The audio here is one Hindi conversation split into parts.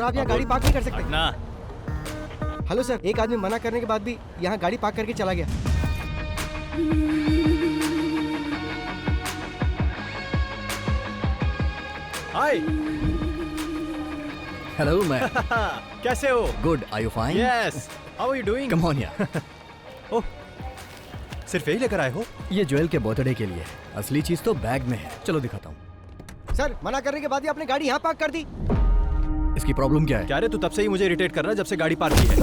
सर आप यहाँ गाड़ी पार्क नहीं कर सकते। ना हेलो सर, एक आदमी मना करने के बाद भी यहाँ गाड़ी पार्क करके चला गया। हाय हेलो मैं कैसे हो? Good, are you fine? Yes, how are you doing? Come on यार। ओह, सिर्फ यही लेकर आए हो? ये ज्वेल के बर्थडे के लिए है, असली चीज तो बैग में है। चलो दिखाता हूँ। सर मना करने के बाद भी आपने गाड़ी यहाँ पार्क कर दी। इसकी प्रॉब्लम क्या है? क्या रे, तू तब से ही मुझे इरिटेट कर रहा है जब से गाड़ी पार्क की है।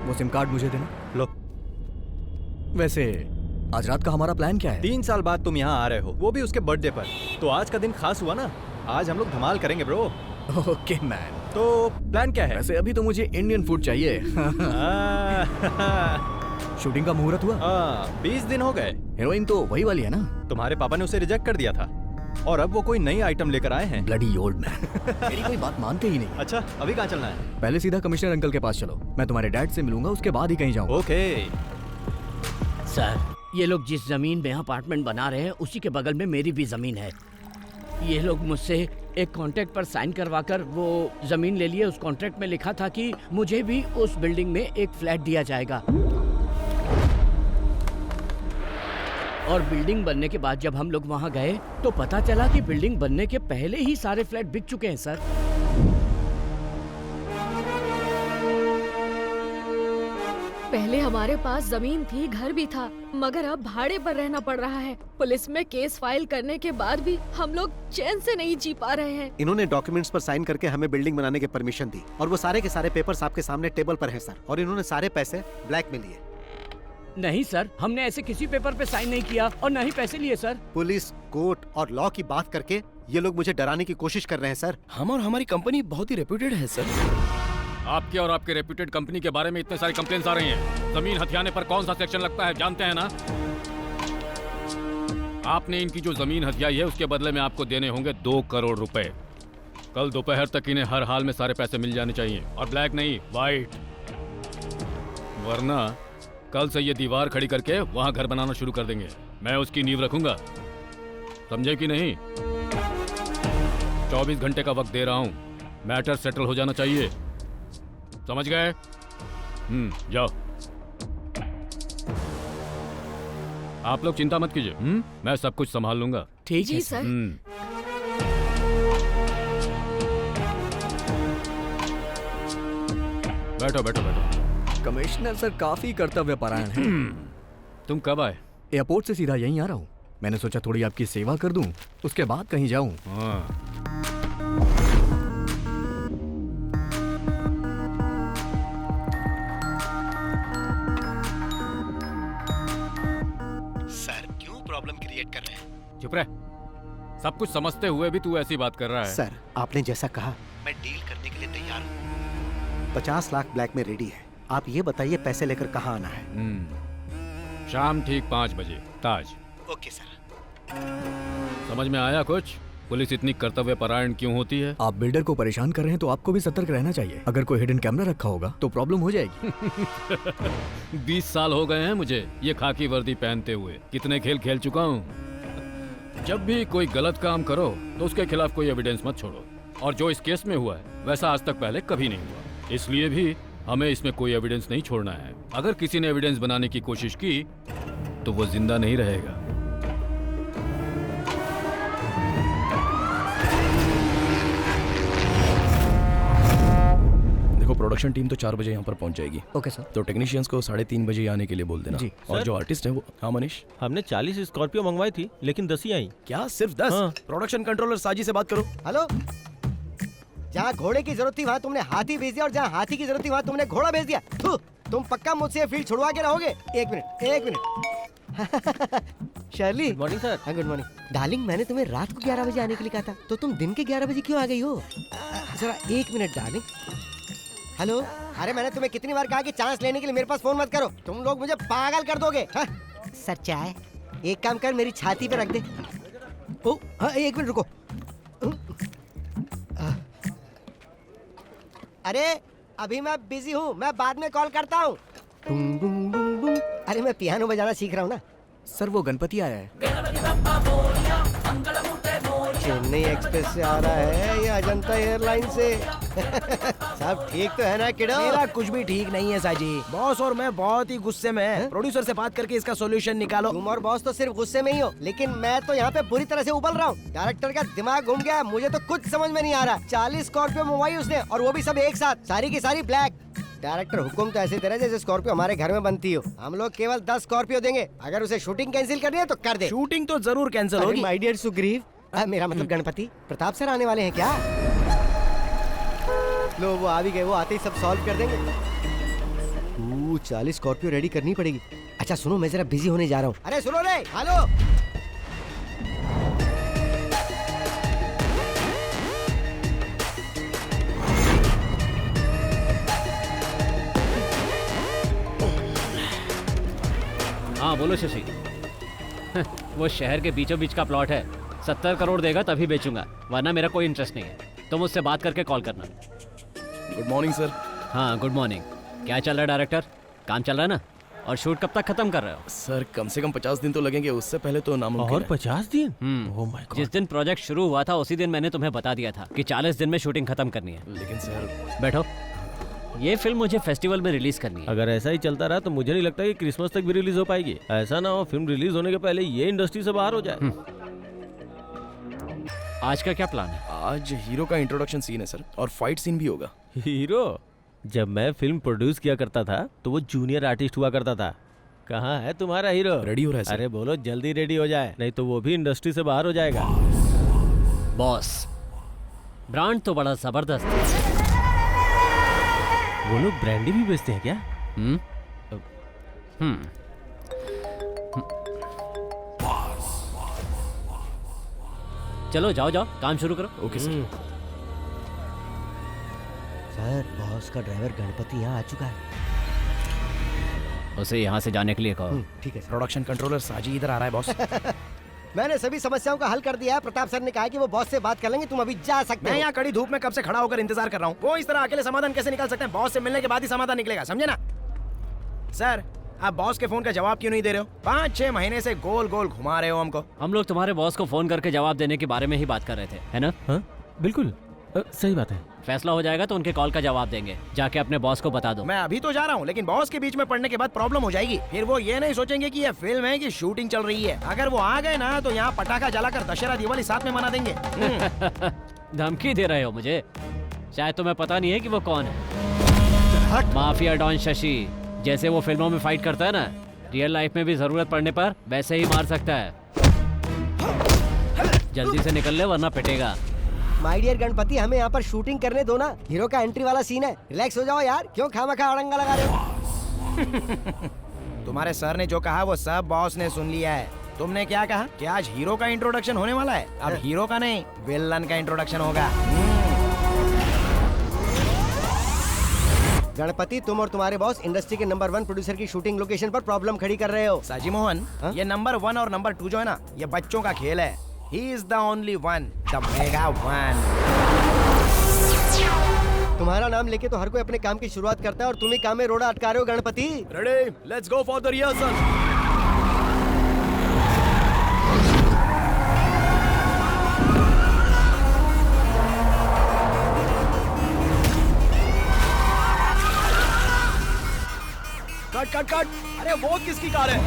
वो सिम कार्ड मुझे देना। लो, वैसे आज रात का हमारा प्लान क्या है? 3 साल बाद तुम यहाँ आ रहे हो, वो भी उसके बर्थडे पर। तो आज का दिन खास हुआ ना, आज हम लोग धमाल करेंगे ब्रो। Okay man. तो प्लान क्या है? वैसे अभी तो मुझे इंडियन फूड चाहिए। शूटिंग का मुहूर्त हुआ? 20 दिन हो गए। हीरोइन तो वही वाली है ना? तुम्हारे पापा ने उसे रिजेक्ट कर दिया था और अब वो कोई नई आइटम लेकर आए हैं। Bloody old man. मेरी कोई बात मानते ही नहीं। अच्छा, अभी कहाँ चलना है? पहले सीधा कमिश्नर अंकल के पास चलो, मैं तुम्हारे डैड से मिलूंगा, उसके बाद ही कहीं जाऊंगा। ओके। सर, ये लोग जिस जमीन में अपार्टमेंट बना रहे हैं उसी के बगल में मेरी भी जमीन है। ये लोग मुझसे एक कॉन्ट्रैक्ट पर साइन करवाकर वो जमीन ले लिए। उस कॉन्ट्रैक्ट में लिखा था कि मुझे भी उस बिल्डिंग में एक फ्लैट दिया जाएगा। और बिल्डिंग बनने के बाद जब हम लोग वहाँ गए तो पता चला कि बिल्डिंग बनने के पहले ही सारे फ्लैट बिक चुके हैं सर। पहले हमारे पास जमीन थी, घर भी था, मगर अब भाड़े पर रहना पड़ रहा है। पुलिस में केस फाइल करने के बाद भी हम लोग चैन से नहीं जी पा रहे हैं। इन्होंने डॉक्यूमेंट्स पर साइन करके हमें बिल्डिंग बनाने की परमिशन दी और वो सारे के सारे पेपर्स आपके सामने टेबल पर हैं सर। और इन्होंने सारे पैसे ब्लैक में लिए। नहीं सर, हमने ऐसे किसी पेपर पे साइन नहीं किया और ना ही पैसे लिए सर। पुलिस, कोर्ट और लॉ की बात करके ये लोग मुझे डराने की कोशिश कर रहे हैं सर। हम और हमारी कंपनी बहुत ही रेप्यूटेड है सर। आपके और आपके रेप्यूटेड कंपनी के बारे में इतने सारे कंप्लेंट्स आ रही हैं। जमीन हथियाने पर कौन सा सेक्शन लगता है जानते हैं ना? आपने इनकी जो जमीन हथियाई है उसके बदले में आपको देने होंगे 2 करोड़ रुपए। कल दोपहर तक इन्हें हर हाल में सारे पैसे मिल जाने चाहिए, और ब्लैक नहीं, व्हाइट। वरना कल से ये दीवार खड़ी करके वहां घर बनाना शुरू कर देंगे। मैं उसकी नींव रखूंगा, समझे कि नहीं? 24 घंटे का वक्त दे रहा हूं, मैटर सेटल हो जाना चाहिए, समझ गए? जाओ। आप लोग चिंता मत कीजिए, मैं सब कुछ संभाल लूंगा। ठीक है सर। बैठो बैठो बैठो। कमिश्नर सर काफी कर्तव्य परायण हैं। तुम कब आए? एयरपोर्ट से सीधा यहीं आ रहा हूँ। मैंने सोचा थोड़ी आपकी सेवा कर दूं, उसके बाद कहीं जाऊं। हाँ। सर क्यों प्रॉब्लम क्रिएट कर रहे हैं? चुप रह। सब कुछ समझते हुए भी तू ऐसी बात कर रहा है। सर आपने जैसा कहा मैं डील करने के लिए तैयार हूँ। 50 लाख ब्लैक में रेडी है। आप ये बताइए पैसे लेकर कहाँ आना है? शाम ठीक 5 बजे, ताज। Okay sir. समझ में आया कुछ? पुलिस इतनी कर्तव्य परायण क्यों होती है? आप बिल्डर को परेशान कर रहे हैं तो आपको भी सतर्क रहना चाहिए। अगर कोई हिडन कैमरा रखा होगा तो प्रॉब्लम हो जाएगी। 20 साल हो गए हैं मुझे ये खाकी वर्दी पहनते हुए। कितने खेल खेल चुका हूँ। जब भी कोई गलत काम करो तो उसके खिलाफ कोई एविडेंस मत छोड़ो, और जो इस केस में हुआ है वैसा आज तक पहले कभी नहीं हुआ। इसलिए भी हमें इसमें कोई एविडेंस नहीं छोड़ना है। अगर किसी ने एविडेंस बनाने की कोशिश की तो वो जिंदा नहीं रहेगा। देखो, प्रोडक्शन टीम तो 4 बजे यहाँ पर पहुँच जाएगी। Okay sir. तो टेक्नीशियंस को 3:30 बजे आने के लिए बोल देना। जी। और जो आर्टिस्ट है वो, हाँ मनीष, हमने 40 स्कॉर्पियो मंगवाई थी लेकिन 10 ही आई। क्या सिर्फ 10? हाँ। प्रोडक्शन कंट्रोलर साजी से बात करो। हेलो, जहाँ घोड़े की जरूरत थी वहाँ तुमने हाथी भेज दिया और जहाँ हाथी की जरूरत थी वहाँ तुमने घोड़ा भेज दिया। तुम पक्का मुझसे फील्ड छुड़वा के रहोगे? एक minute. Shirley, good morning sir. Good morning darling. मैंने तुम्हें रात को 11 बजे आने के लिए कहा था, तो तुम दिन के 11 बजे क्यों आ गई हो? जरा 1 मिनट डार्लिंग। हेलो, अरे मैंने तुम्हें कितनी बार कहा कि चांस लेने के लिए मेरे पास फोन मत करो। तुम लोग मुझे पागल कर दोगे। सर चाय एक काम कर, मेरी छाती पे रख दे। ओ हाँ, 1 मिनट रुको। अरे अभी मैं बिजी हूँ, मैं बाद में कॉल करता हूँ। अरे मैं पियानो बजाना सीख रहा हूँ ना। सर वो गणपति आया है। चेन्नई एक्सप्रेस से आ रहा है या अजंता एयरलाइन से? सब ठीक तो है ना किडो? मेरा कुछ भी ठीक नहीं है साजी। बॉस और मैं बहुत ही गुस्से में हैं। प्रोड्यूसर से बात करके इसका सॉल्यूशन निकालो। तुम और बॉस तो सिर्फ गुस्से में ही हो, लेकिन मैं तो यहाँ पे बुरी तरह से उबल रहा हूँ। डायरेक्टर का दिमाग घूम गया है, मुझे तो कुछ समझ में नहीं आ रहा। 40 स्कॉर्पियो मंगवाई उसने और वो भी सब एक साथ, सारी की सारी ब्लैक। डायरेक्टर हुक्म तो ऐसे दे रहा है जैसे स्कॉर्पियो हमारे घर में बनती हो। हम लोग केवल 10 स्कॉर्पियो देंगे, अगर उसे शूटिंग कैंसिल करनी है तो कर दे। शूटिंग तो जरूर कैंसिल होगी। माय डियर सुग्रीव, मेरा मतलब गणपति प्रताप सर आने वाले हैं क्या? लो वो आ भी गए, वो आते ही सब सॉल्व कर देंगे। 40 स्कॉर्पियो रेडी करनी पड़ेगी। अच्छा सुनो, मैं जरा बिजी होने जा रहा हूँ। अरे सुनो रे, हेलो। हाँ बोलो शशि। वो शहर के बीचों बीच का प्लॉट है, 70 करोड़ देगा तभी बेचूंगा, वरना मेरा कोई इंटरेस्ट नहीं है। तुम उससे बात करके कॉल करना। Good morning sir. हाँ गुड मॉर्निंग। क्या चल रहा है डायरेक्टर, काम चल रहा है ना? और शूट कब तक खत्म कर रहे हो? सर कम से कम 50 दिन तो लगेंगे, उससे पहले तो नामुमकिन और है। 50 दिन? ओह माय जिस दिन प्रोजेक्ट शुरू हुआ था उसी दिन मैंने तुम्हें बता दिया था कि 40 दिन में शूटिंग खत्म करनी है। लेकिन सर बैठो। ये फिल्म मुझे फेस्टिवल में रिलीज करनी है। अगर ऐसा ही चलता रहा तो मुझे नहीं लगता कि क्रिसमस तक भी रिलीज हो पाएगी। ऐसा ना हो फिल्म रिलीज होने के पहले ये इंडस्ट्री से बाहर हो जाए। आज का क्या प्लान है? आज हीरो का इंट्रोडक्शन सीन है सर, और फाइट सीन भी होगा। हीरो? जब मैं फिल्म प्रोड्यूस किया करता था तो वो जूनियर आर्टिस्ट हुआ करता था। कहाँ है तुम्हारा हीरो? रेडी हो रहा है सर। अरे बोलो जल्दी रेडी हो जाए, नहीं तो वो भी इंडस्ट्री से बाहर हो जाएगा। बॉस, ब्रांड तो बड़ा जबरदस्त है। वो लोग ब्रांडी भी बेचते हैं क्या? चलो जाओ जाओ, काम शुरू करो। Okay sir. सर बॉस का ड्राइवर गणपति यहाँ आ चुका है। उसे यहाँ से जाने के लिए कहो। ठीक है सर। प्रोडक्शन कंट्रोलर साजी इधर आ रहा है बॉस। मैंने सभी समस्याओं का हल कर दिया है। प्रताप सर ने कहा कि वो बॉस से बात कर लेंगे, तुम अभी जा सकते मैं हो। यहाँ कड़ी धूप में कब से खड़ा होकर इंतजार कर रहा हूँ। वो इस तरह अकेले समाधान कैसे निकाल सकते हैं? बॉस से मिलने के बाद ही समाधान निकलेगा, समझे ना? सर आप बॉस के फोन का जवाब क्यों नहीं दे रहे हो? 5-6 महीने से गोल गोल घुमा रहे हो हमको। हम लोग तुम्हारे बॉस को फोन करके जवाब देने के बारे में ही बात कर रहे थे, है ना? हाँ बिल्कुल, सही बात है। फैसला हो जाएगा तो उनके कॉल का जवाब देंगे। जाके अपने बॉस को बता दो। मैं अभी तो जा रहा हूँ, लेकिन बॉस के बीच में पड़ने के बाद प्रॉब्लम हो जाएगी। फिर वो ये नहीं सोचेंगे कि ये फिल्म है कि शूटिंग चल रही है। अगर वो आ गए ना तो यहाँ पटाखा जलाकर दशहरा दिवाली साथ में मना देंगे। धमकी दे रहे हो मुझे? शायद तुम्हें पता नहीं है कि वो कौन है। Mafia don Shashi. जैसे वो फिल्मों में फाइट करता है ना, रियल लाइफ में भी जरूरत पड़ने पर वैसे ही मार सकता है। जल्दी से निकल ले वरना पिटेगा। माय डियर गणपति, हमें यहाँ पर शूटिंग करने दो ना। हीरो का एंट्री वाला सीन है, रिलैक्स हो जाओ यार। क्यों खामखा अड़ंगा लगा रहे हो? तुम्हारे सर ने जो कहा वो सब बॉस ने सुन लिया है। तुमने क्या कहा कि आज हीरो का इंट्रोडक्शन होने वाला है? अब हीरो का नहीं, विलन का इंट्रोडक्शन होगा। गणपति, तुम और तुम्हारे बॉस इंडस्ट्री के नंबर 1 प्रोड्यूसर की शूटिंग लोकेशन पर प्रॉब्लम खड़ी कर रहे हो। साजी मोहन, ये नंबर 1 और नंबर 2 जो है ना, ये बच्चों का खेल है। He is the only one, the mega one. तुम्हारा नाम लेके तो हर कोई अपने काम की शुरुआत करता है और तुम ही काम में रोड़ा अटका रहे हो Ganpati. Ready? Let's go for the rehearsal. Cut cut cut. अरे वो किसकी कार है?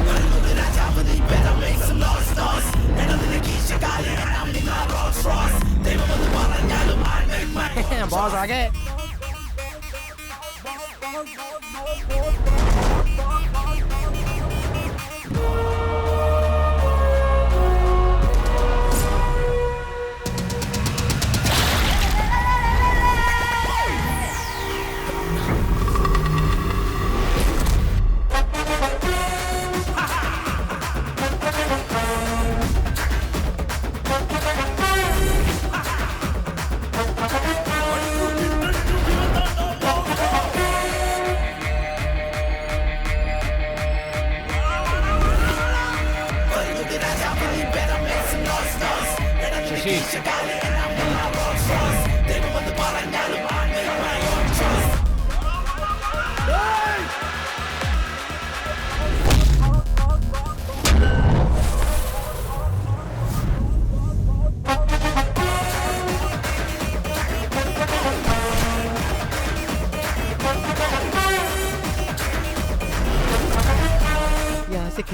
बॉस आ गए।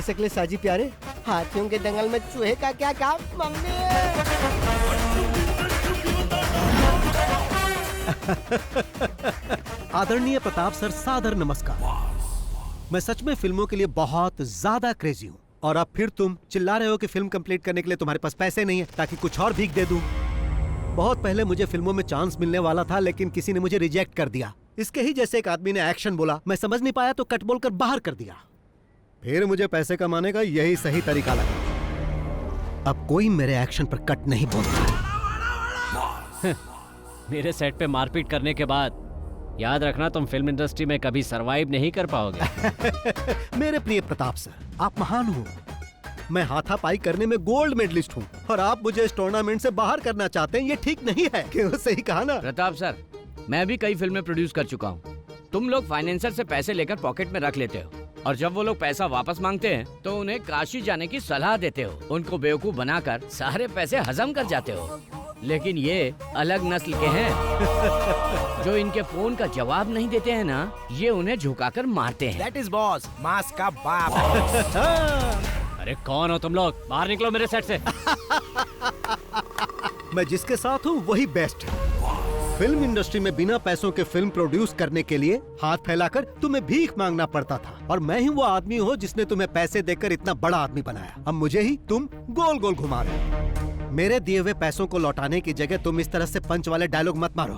सकले साजी प्यारे, हाथियों के दंगल में चूहे का क्या काम? मम्मी आदरणीय प्रताप सर, सादर नमस्कार। मैं सच में फिल्मों के लिए बहुत ज्यादा क्रेजी हूँ और अब फिर तुम चिल्ला रहे हो कि फिल्म कंप्लीट करने के लिए तुम्हारे पास पैसे नहीं है ताकि कुछ और भीख दे दूं। बहुत पहले मुझे फिल्मों में चांस मिलने वाला था, लेकिन किसी ने मुझे रिजेक्ट कर दिया। इसके ही जैसे एक आदमी ने एक्शन बोला, मैं समझ नहीं पाया तो कट बोलकर बाहर कर दिया। फिर मुझे पैसे कमाने का यही सही तरीका लगा। अब कोई मेरे एक्शन पर कट नहीं बोलता। मेरे सेट पे मारपीट करने के बाद याद रखना, तुम फिल्म इंडस्ट्री में कभी सरवाइव नहीं कर पाओगे। मेरे प्रिय प्रताप सर, आप महान हो। मैं हाथापाई करने में गोल्ड मेडलिस्ट हूँ और आप मुझे इस टूर्नामेंट से बाहर करना चाहते हैं, ये ठीक नहीं है। क्यों? सही कहा ना प्रताप सर, मैं भी कई फिल्में प्रोड्यूस कर चुका हूँ। तुम लोग फाइनेंसर से पैसे लेकर पॉकेट में रख लेते हो और जब वो लोग पैसा वापस मांगते हैं तो उन्हें काशी जाने की सलाह देते हो। उनको बेवकूफ बनाकर सारे पैसे हजम कर जाते हो। लेकिन ये अलग नस्ल के हैं जो इनके फोन का जवाब नहीं देते हैं ना, ये उन्हें झुकाकर मारते हैं। That is boss, मास का बाप। अरे कौन हो तुम लोग? बाहर निकलो मेरे सेट से। मैं जिसके साथ हूँ वही बेस्ट है। फिल्म इंडस्ट्री में बिना पैसों के फिल्म प्रोड्यूस करने के लिए हाथ फैलाकर तुम्हें भीख मांगना पड़ता था, और मैं ही वो आदमी हूँ जिसने तुम्हें पैसे देकर इतना बड़ा आदमी बनाया। अब मुझे ही तुम गोल गोल घुमा रहे हो। मेरे दिए हुए पैसों को लौटाने की जगह तुम इस तरह से पंच वाले डायलॉग मत मारो।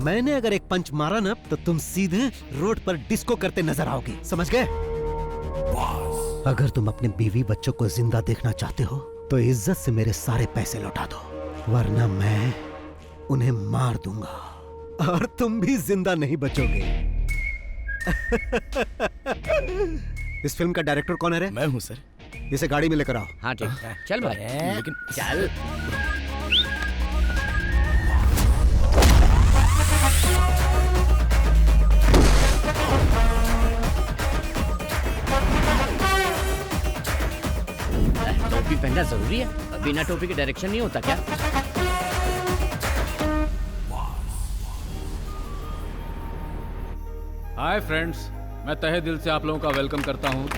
मैंने अगर एक पंच मारा ना तो तुम सीधे रोड पर डिस्को करते नजर आओगे, समझ गए? अगर तुम अपने बीवी बच्चों को जिंदा देखना चाहते हो तो इज्जत से मेरे सारे पैसे लौटा दो, वरना मैं उन्हें मार दूंगा और तुम भी जिंदा नहीं बचोगे। इस फिल्म का डायरेक्टर कौन है रे? मैं हूँ सर। इसे गाड़ी में लेकर आओ। हाँ ठीक, चल भाई। लेकिन चल। टोपी पहनना जरूरी है? बिना टोपी के डायरेक्शन नहीं होता क्या? हाय फ्रेंड्स, मैं तहे दिल से आप लोगों का वेलकम करता हूँ।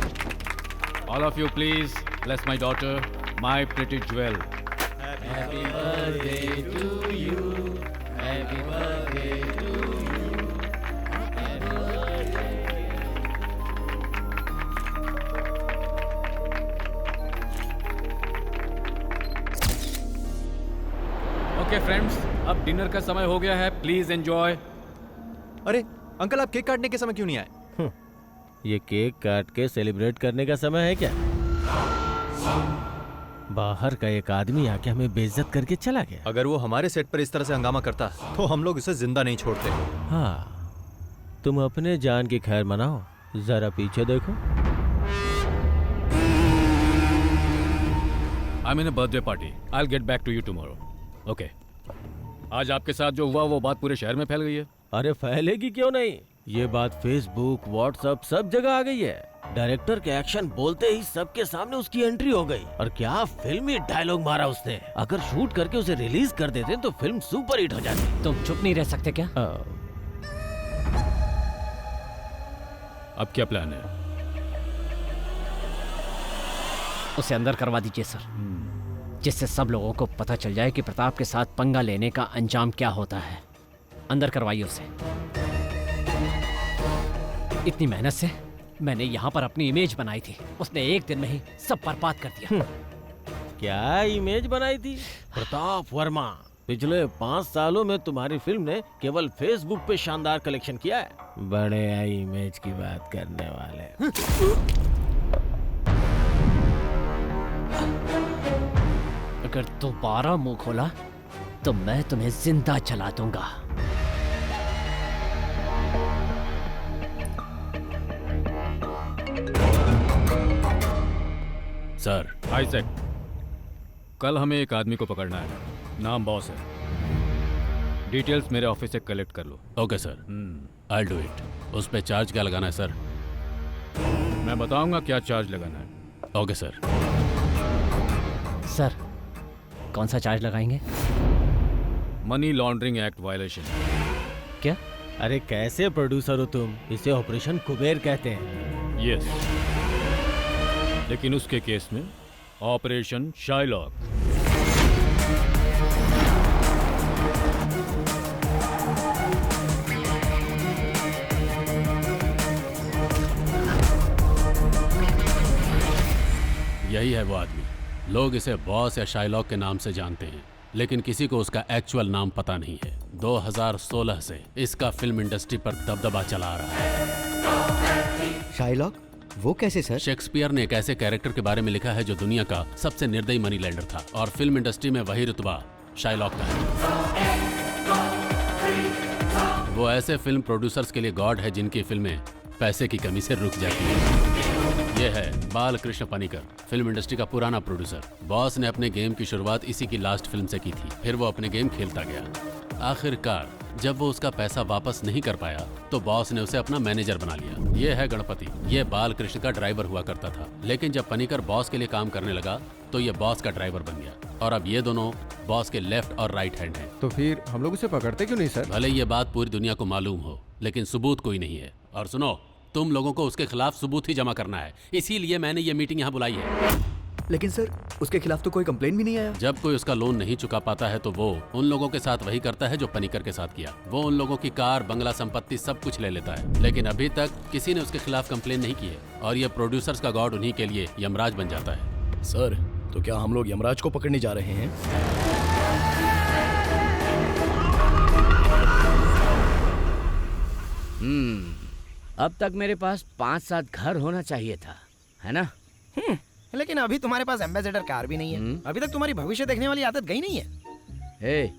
All of you please bless my daughter, my pretty jewel. Happy birthday to you, happy birthday to you, happy birthday. Okay friends, अब डिनर का समय हो गया है, प्लीज एंजॉय। अरे अंकल, आप केक काटने के समय क्यों नहीं आए? ये केक काट के सेलिब्रेट करने का समय है क्या? बाहर का एक आदमी आके हमें बेइज्जत करके चला गया। अगर वो हमारे सेट पर इस तरह से हंगामा करता तो हम लोग इसे जिंदा नहीं छोड़ते। हाँ, तुम अपने जान की खैर मनाओ, जरा पीछे देखो। I mean birthday party, I will get back to you tomorrow. Okay, आज आपके साथ जो हुआ वो बात पूरे शहर में फैल गई है। अरे फैलेगी क्यों नहीं? ये बात फेसबुक, व्हाट्सएप सब जगह आ गई है। डायरेक्टर के एक्शन बोलते ही सबके सामने उसकी एंट्री हो गई। और क्या फिल्मी डायलॉग मारा उसने। अगर शूट करके उसे रिलीज कर देते तो फिल्म सुपर हिट हो जाती। तुम चुप नहीं रह सकते क्या? अब क्या प्लान है? उसे अंदर करवा दीजिए सर, जिससे सब लोगों को पता चल जाए कि प्रताप के साथ पंगा लेने का अंजाम क्या होता है। अंदर करवाइए उसे। इतनी मेहनत से मैंने यहाँ पर अपनी इमेज बनाई थी, उसने एक दिन में ही सब बर्बाद कर दिया। क्या इमेज बनाई थी? प्रताप वर्मा, पिछले 5 सालों में तुम्हारी फिल्म ने केवल फेसबुक पे शानदार कलेक्शन किया है। बड़े इमेज की बात करने वाले। अगर दोबारा मुंह खोला तो मैं तुम्हें जिंदा जला दूंगा। सर, आइजैक, कल हमें एक आदमी को पकड़ना है, नाम बॉस है। डिटेल्स मेरे ऑफिस से कलेक्ट कर लो। Okay sir, I do it. उस पे चार्ज क्या लगाना है सर? मैं बताऊंगा क्या चार्ज लगाना है। Okay sir. सर, कौन सा चार्ज लगाएंगे? Money laundering act violation. क्या? अरे कैसे प्रोड्यूसर हो तुम? इसे ऑपरेशन कुबेर कहते हैं। यस, लेकिन उसके केस में ऑपरेशन शाइलॉक। यही है वो आदमी। लोग इसे बॉस या शाइलॉक के नाम से जानते हैं, लेकिन किसी को उसका एक्चुअल नाम पता नहीं है। 2016 से इसका फिल्म इंडस्ट्री पर दबदबा चला आ रहा है। शाइलॉक? वो कैसे सर? शेक्सपियर ने एक ऐसे कैरेक्टर के बारे में लिखा है जो दुनिया का सबसे निर्दयी मनी लेंडर था, और फिल्म इंडस्ट्री में वही रुतबा शाइलॉक का है। वो ऐसे फिल्म प्रोड्यूसर्स के लिए गॉड है जिनकी फिल्में पैसे की कमी से रुक जाती है। ये है बालकृष्ण पनिकर, फिल्म इंडस्ट्री का पुराना प्रोड्यूसर। बॉस ने अपने गेम की शुरुआत इसी की लास्ट फिल्म से की थी, फिर वो अपने गेम खेलता गया। आखिरकार जब वो उसका पैसा वापस नहीं कर पाया तो बॉस ने उसे अपना मैनेजर बना लिया। ये है गणपति, ये बालकृष्ण का ड्राइवर हुआ करता था, लेकिन जब पनिकर बॉस के लिए काम करने लगा तो ये बॉस का ड्राइवर बन गया, और अब ये दोनों बॉस के लेफ्ट और राइट हैंड हैं। तो फिर हम लोग उसे पकड़ते क्यों नहीं सर? भले ये बात पूरी दुनिया को मालूम हो, लेकिन सबूत कोई नहीं है। और सुनो, तुम लोगों को उसके खिलाफ सबूत ही जमा करना है, इसीलिए मैंने ये मीटिंग यहाँ बुलाई है। लेकिन सर, उसके खिलाफ तो कोई कंप्लेन भी नहीं आया। जब कोई उसका लोन नहीं चुका पाता है तो वो उन लोगों के साथ वही करता है जो पनिकर के साथ किया। वो उन लोगों की कार, बंगला, संपत्ति सब कुछ ले लेता है, लेकिन अभी तक किसी ने उसके खिलाफ कंप्लेन नहीं की है, और ये प्रोड्यूसर्स का गॉड उन्हीं के लिए यमराज बन जाता है। सर, तो क्या हम लोग यमराज को पकड़ने जा रहे हैं? अब तक मेरे पास 5-7 घर होना चाहिए था, है ना? लेकिन अभी तुम्हारे पास एम्बेसडर कार भी नहीं है। अभी तक तुम्हारी भविष्य देखने वाली आदत गई नहीं है।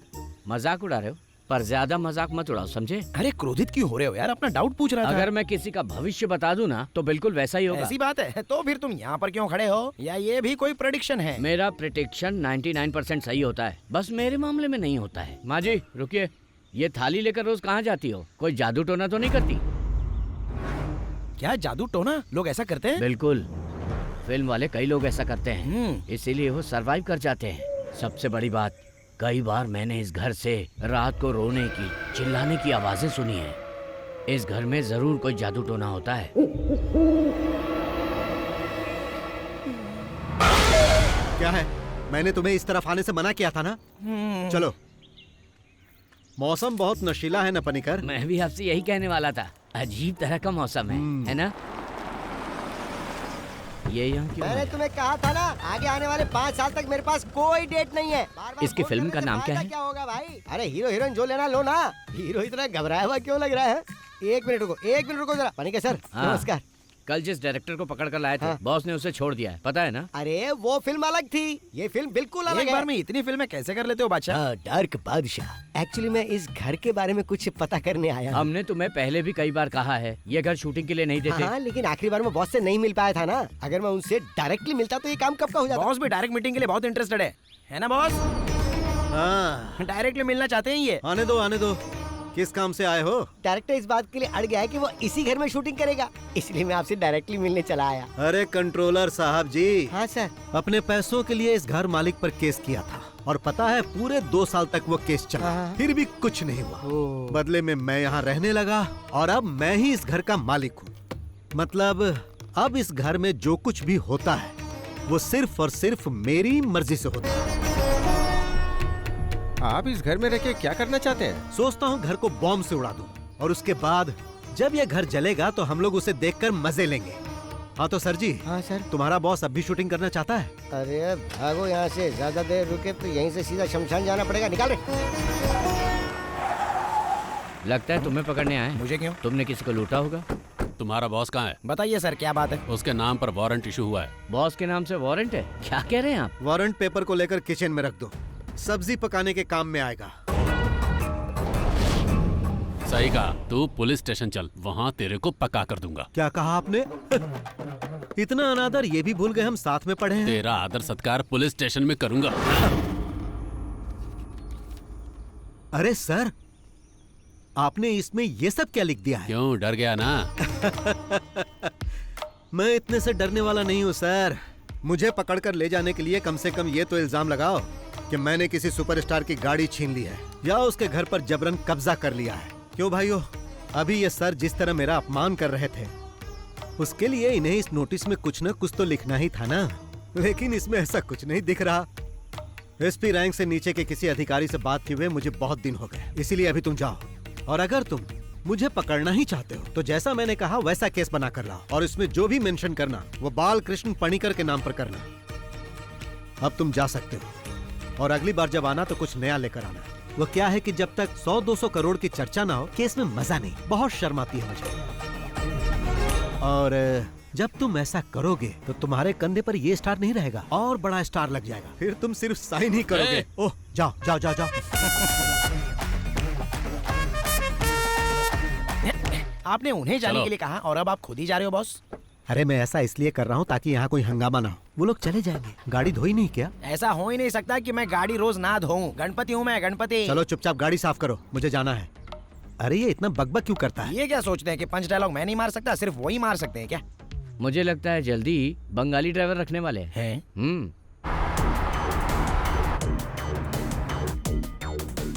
मजाक उड़ा रहे हो, पर ज्यादा मजाक मत उड़ाओ, समझे? अरे क्रोधित क्यों हो रहे हो यार? अपना डाउट पूछ रहा था। अगर मैं किसी का भविष्य बता दूं ना तो बिल्कुल वैसा ही होगा। ऐसी बात है तो फिर तुम यहाँ पर क्यों खड़े हो? या ये भी कोई प्रेडिक्शन है? मेरा प्रेडिक्शन 99% सही होता है, बस मेरे मामले में नहीं होता है। माँ जी रुकिए, ये थाली लेकर रोज कहाँ जाती हो? कोई जादू टोना तो नहीं करती? क्या जादू टोना? लोग ऐसा करते हैं? बिल्कुल, फिल्म वाले कई लोग ऐसा करते हैं, इसीलिए वो सरवाइव कर जाते हैं। सबसे बड़ी बात, कई बार मैंने इस घर से रात को रोने की, चिल्लाने की आवाजें सुनी है। इस घर में जरूर कोई जादू टोना होता है। क्या है? मैंने तुम्हें इस तरफ आने से मना किया था ना? चलो। मौसम बहुत नशीला है ना पनिकर? मैं भी आपसे यही कहने वाला था, अजीब तरह का मौसम है ना? ये यहाँ क्यों मैंने है? तुम्हें कहा था ना, आगे आने वाले 5 साल तक मेरे पास कोई डेट नहीं है। बार-बार इसकी फोन फिल्म करने का से नाम क्या फायदा है? क्या होगा भाई? अरे हीरो हीरोइन जो लेना लो ना। हीरो इतना घबराया हुआ क्यों लग रहा है? एक मिनट रुको जरा। पनिकर सर, हाँ। नमस्कार। कल जिस डायरेक्टर को पकड़ कर लाए थे, हाँ। बॉस ने उसे छोड़ दिया है, पता है ना? अरे वो फिल्म अलग थी, ये फिल्म बिल्कुल अलग एक है। बार में इतनी फिल्में कैसे कर लेते हो बादशाह? डार्क बादशाह। एक्चुअली मैं इस घर के बारे में कुछ पता करने आया हूँ। हमने तुम्हें पहले भी कई बार कहा है, ये घर शूटिंग के लिए नहीं देते। हाँ, लेकिन आखिरी बार मैं बॉस से नहीं मिल पाया था ना। अगर मैं उनसे डायरेक्टली मिलता तो ये काम कब का हो जाता। बॉस भी डायरेक्ट मीटिंग के लिए बहुत इंटरेस्टेड है ना बॉस? हाँ, डायरेक्टली मिलना चाहते हैं ये। आने दो। किस काम से आए हो? डायरेक्टर इस बात के लिए अड़ गया है कि वो इसी घर में शूटिंग करेगा, इसलिए मैं आपसे डायरेक्टली मिलने चला आया। अरे कंट्रोलर साहब जी। हाँ सर। अपने पैसों के लिए इस घर मालिक पर केस किया था, और पता है पूरे 2 साल तक वो केस चला, हाँ। फिर भी कुछ नहीं हुआ। बदले में मैं यहाँ रहने लगा, और अब मैं ही इस घर का मालिक हूँ। मतलब अब इस घर में जो कुछ भी होता है वो सिर्फ और सिर्फ मेरी मर्जी से होता है। आप इस घर में रह के क्या करना चाहते हैं? सोचता हूँ घर को बॉम्ब से उड़ा दूं, और उसके बाद जब ये घर जलेगा तो हम लोग उसे देखकर मजे लेंगे। हाँ तो सर जी। हाँ सर। तुम्हारा बॉस अब भी शूटिंग करना चाहता है? अरे भागो यहाँ से, ज्यादा देर रुके तो यहीं से सीधा शमशान जाना पड़ेगा। निकाल रहे। लगता है तुम्हें पकड़ने आए। मुझे क्यों? तुमने किसी को लूटा होगा। तुम्हारा बॉस कहाँ है? बताइए सर, क्या बात है? उसके नाम पर वारंट इशू हुआ है। बॉस के नाम से वारंट है? क्या कह रहे हैं आप? वारंट पेपर को लेकर किचन में रख दो, सब्जी पकाने के काम में आएगा। सही कहा, तू पुलिस स्टेशन चल, वहाँ तेरे को पका कर दूंगा। क्या कहा आपने? इतना अनादर ये भी भूल गए हम साथ में पढ़े हैं। तेरा आदर सत्कार पुलिस स्टेशन में करूंगा। अरे सर, आपने इसमें ये सब क्या लिख दिया है? क्यों, डर गया ना? मैं इतने से डरने वाला नहीं हूँ सर। मुझे पकड़कर ले जाने के लिए कम से कम ये तो इल्जाम लगाओ कि मैंने किसी सुपरस्टार की गाड़ी छीन ली है या उसके घर पर जबरन कब्जा कर लिया है। क्यों भाइयों, अभी ये सर जिस तरह मेरा अपमान कर रहे थे, उसके लिए इन्हें इस नोटिस में कुछ न कुछ तो लिखना ही था ना, लेकिन इसमें ऐसा कुछ नहीं दिख रहा। एसपी रैंक से नीचे के किसी अधिकारी से बात किए हुए मुझे बहुत दिन हो गए, इसीलिए अभी तुम जाओ और अगर तुम मुझे पकड़ना ही चाहते हो तो जैसा मैंने कहा वैसा केस बना कर लाओ और इसमें जो भी मेंशन करना वो बालकृष्ण पणिकर के नाम पर करना। अब तुम जा सकते हो और अगली बार जब आना तो कुछ नया लेकर आना। वो क्या है कि जब तक 100-200 करोड़ की चर्चा ना हो केस में मजा नहीं, बहुत शर्म आती है मुझे। और जब तुम ऐसा करोगे तो तुम्हारे कंधे पर ये स्टार नहीं रहेगा और बड़ा स्टार लग जाएगा, फिर तुम सिर्फ साइन ही करोगे। ओह जाओ जाओ जाओ जाओ। आपने उन्हें जाने चलो। के लिए कहा और अब आप खुद ही जा रहे हो बॉस। अरे मैं ऐसा इसलिए कर रहा हूँ ताकि यहाँ कोई हंगामा ना हो। वो लोग चले जाएंगे, गाड़ी धोई नहीं क्या? ऐसा हो ही नहीं सकता कि मैं गाड़ी रोज ना धोऊं। गणपति हूँ मैं, गणपति। चलो चुपचाप गाड़ी साफ करो, मुझे जाना है। अरे ये इतना बकबक क्यों करता है? ये क्या सोचते हैं कि पंच डायलॉग मैं नहीं मार सकता, सिर्फ वही मार सकते हैं क्या? मुझे लगता है जल्दी ही बंगाली ड्राइवर रखने वाले हैं।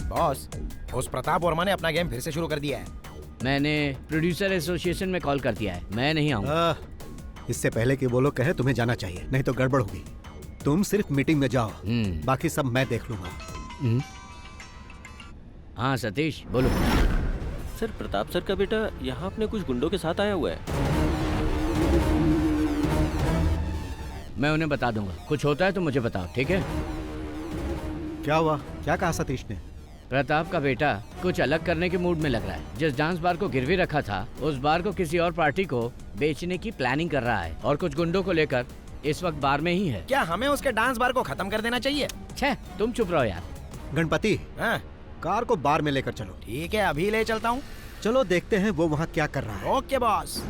बॉस, उस प्रताप वर्मा ने अपना गेम फिर से शुरू कर दिया है। मैंने प्रोड्यूसर एसोसिएशन में कॉल कर दिया है, मैं नहीं आऊंगा। इससे पहले कि वो लोग कहे तुम्हें जाना चाहिए, नहीं तो गड़बड़ होगी। तुम सिर्फ मीटिंग में जाओ, बाकी सब मैं देख लूंगा। हाँ सतीश बोलो। सर प्रताप सर का बेटा यहाँ अपने कुछ गुंडों के साथ आया हुआ है। मैं उन्हें बता दूंगा, कुछ होता है तो मुझे बताओ, ठीक है? क्या हुआ? क्या कहा सतीश ने? प्रताप का बेटा कुछ अलग करने के मूड में लग रहा है। जिस डांस बार को गिरवी रखा था उस बार को किसी और पार्टी को बेचने की प्लानिंग कर रहा है और कुछ गुंडों को लेकर इस वक्त बार में ही है। क्या हमें उसके डांस बार को खत्म कर देना चाहिए? छे, तुम चुप रहो यार। गणपति, हाँ? कार को बार में लेकर चलो। ठीक है, अभी ले चलता हूँ। चलो देखते हैं वो वहाँ क्या कर रहा है। Okay boss.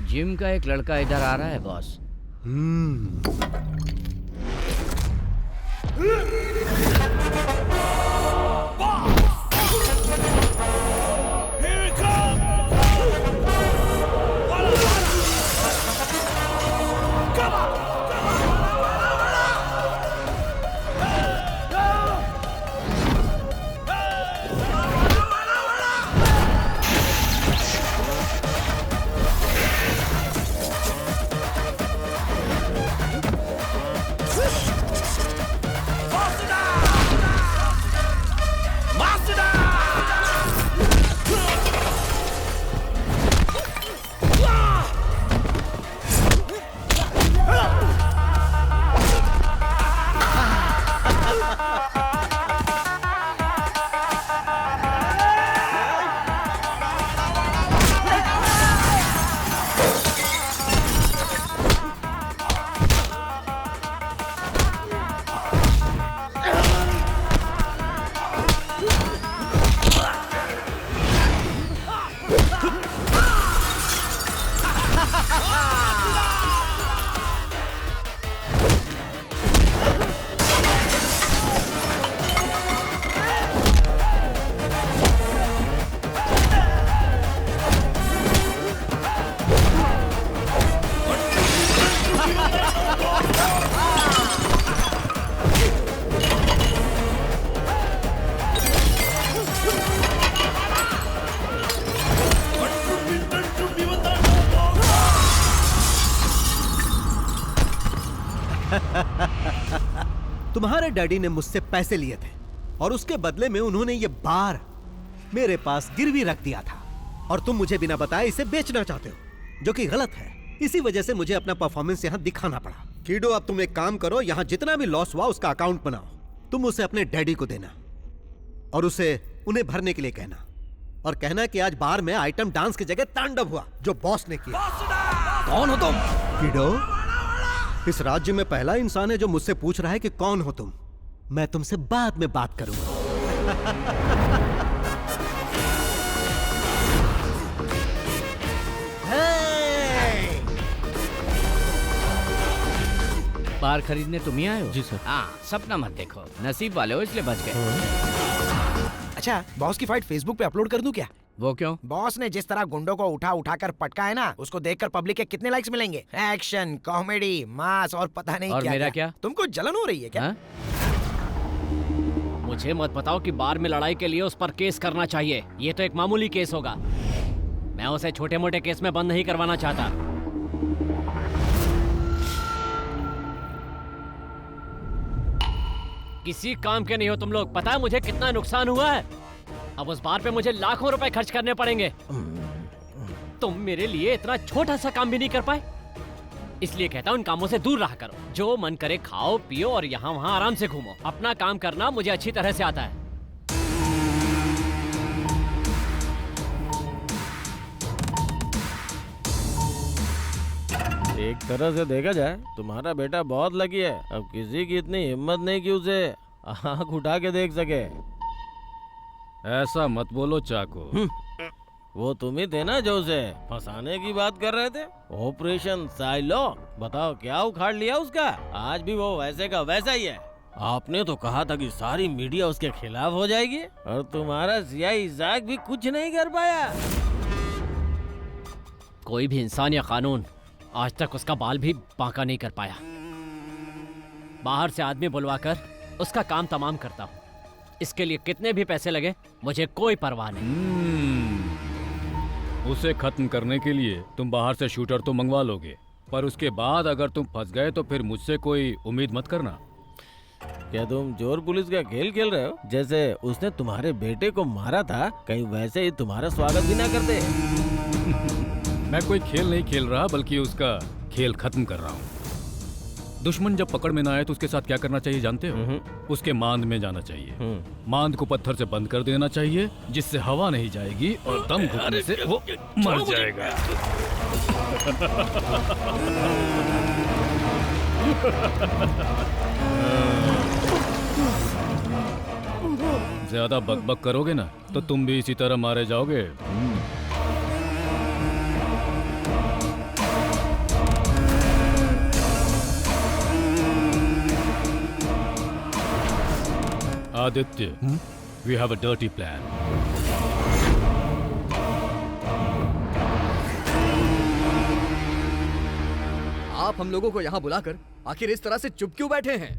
जिम का एक लड़का इधर आ रहा है बॉस। तुम्हारे डैडी ने मुझसे पैसे लिए थे और उसके बदले में उन्होंने ये बार मेरे पास गिरवी रख दिया था और तुम मुझे बिना बताए इसे बेचना चाहते हो, जो कि गलत है। इसी वजह से मुझे अपना परफॉर्मेंस यहाँ दिखाना पड़ा। कीडो, अब तुम एक काम करो, यहाँ जितना भी लॉस हुआ उसका अकाउंट बनाओ। तुम उसे अपने डैडी को देना और उसे उन्हें भरने के लिए कहना और कहना कि आज बार में आइटम डांस की जगह तांडव हुआ जो बॉस ने किया। कौन हो तुम? कीडो, इस राज्य में पहला इंसान है जो मुझसे पूछ रहा है कि कौन हो तुम। मैं तुमसे बाद में बात करूंगा। बाहर खरीदने तुम ही आए हो? जी सर। हाँ, सपना मत देखो, नसीब वाले हो इसलिए बच गए। अच्छा, बॉस की फाइट फेसबुक पे अपलोड कर दूं क्या? वो क्यों? बॉस ने जिस तरह गुंडों को उठा कर पटका है ना, उसको देखकर पब्लिक के कितने लाइक्स मिलेंगे। एक्शन, कॉमेडी, मास और पता नहीं और क्या मेरा क्या? तुमको जलन हो रही है क्या? हाँ? मुझे मत बताओ कि बार में लड़ाई के लिए उस पर केस करना चाहिए। ये तो एक मामूली केस होगा। मैं उसे छोटे मोटे केस में बंद नहीं करवाना चाहता। किसी काम के नहीं हो तुम लोग। पता है मुझे कितना नुकसान हुआ है? अब उस बार पे मुझे लाखों रुपए खर्च करने पड़ेंगे। तुम मेरे लिए इतना छोटा सा काम भी नहीं कर पाए। इसलिए कहता हूँ इन कामों से दूर रहा करो। जो मन करे खाओ पियो और यहाँ वहाँ आराम से घूमो। अपना काम करना मुझे अच्छी तरह से आता है। एक तरह से देखा जाए तुम्हारा बेटा बहुत लकी है। अब किसी की इतनी हिम्मत नहीं कि उसे आंख उठा के देख सके। ऐसा मत बोलो चाको। वो तुम ही थे ना जो उसे फंसाने की बात कर रहे थे। ऑपरेशन साइलो, बताओ क्या उखाड़ लिया उसका। आज भी वो वैसे का वैसा ही है। आपने तो कहा था कि सारी मीडिया उसके खिलाफ हो जाएगी और तुम्हारा सियाही इजाक भी कुछ नहीं कर पाया। कोई भी इंसान या कानून आज तक उसका बाल भी बांका नहीं कर पाया। बाहर से आदमी बुलवाकर उसका काम तमाम करता हूँ। इसके लिए कितने भी पैसे लगे मुझे कोई परवाह नहीं। उसे खत्म करने के लिए तुम बाहर से शूटर तो मंगवा लोगे, पर उसके बाद अगर तुम फंस गए तो फिर मुझसे कोई उम्मीद मत करना। क्या तुम चोर पुलिस का खेल खेल रहे हो? जैसे उसने तुम्हारे बेटे को मारा था, कहीं वैसे ही तुम्हारा स्वागत भी ना करते। मैं कोई खेल नहीं खेल रहा, बल्कि उसका खेल खत्म कर रहा हूँ। दुश्मन जब पकड़ में ना आए तो उसके साथ क्या करना चाहिए जानते हो? उसके मांद में जाना चाहिए। मांद को पत्थर से बंद कर देना चाहिए, जिससे हवा नहीं जाएगी और दम घुटने से वो मर जाएगा। ज्यादा बकबक करोगे ना तो तुम भी इसी तरह मारे जाओगे। Aditya, we have a dirty plan. आप हम लोगों को यहाँ बुलाकर आखिर इस तरह से चुप क्यों बैठे हैं?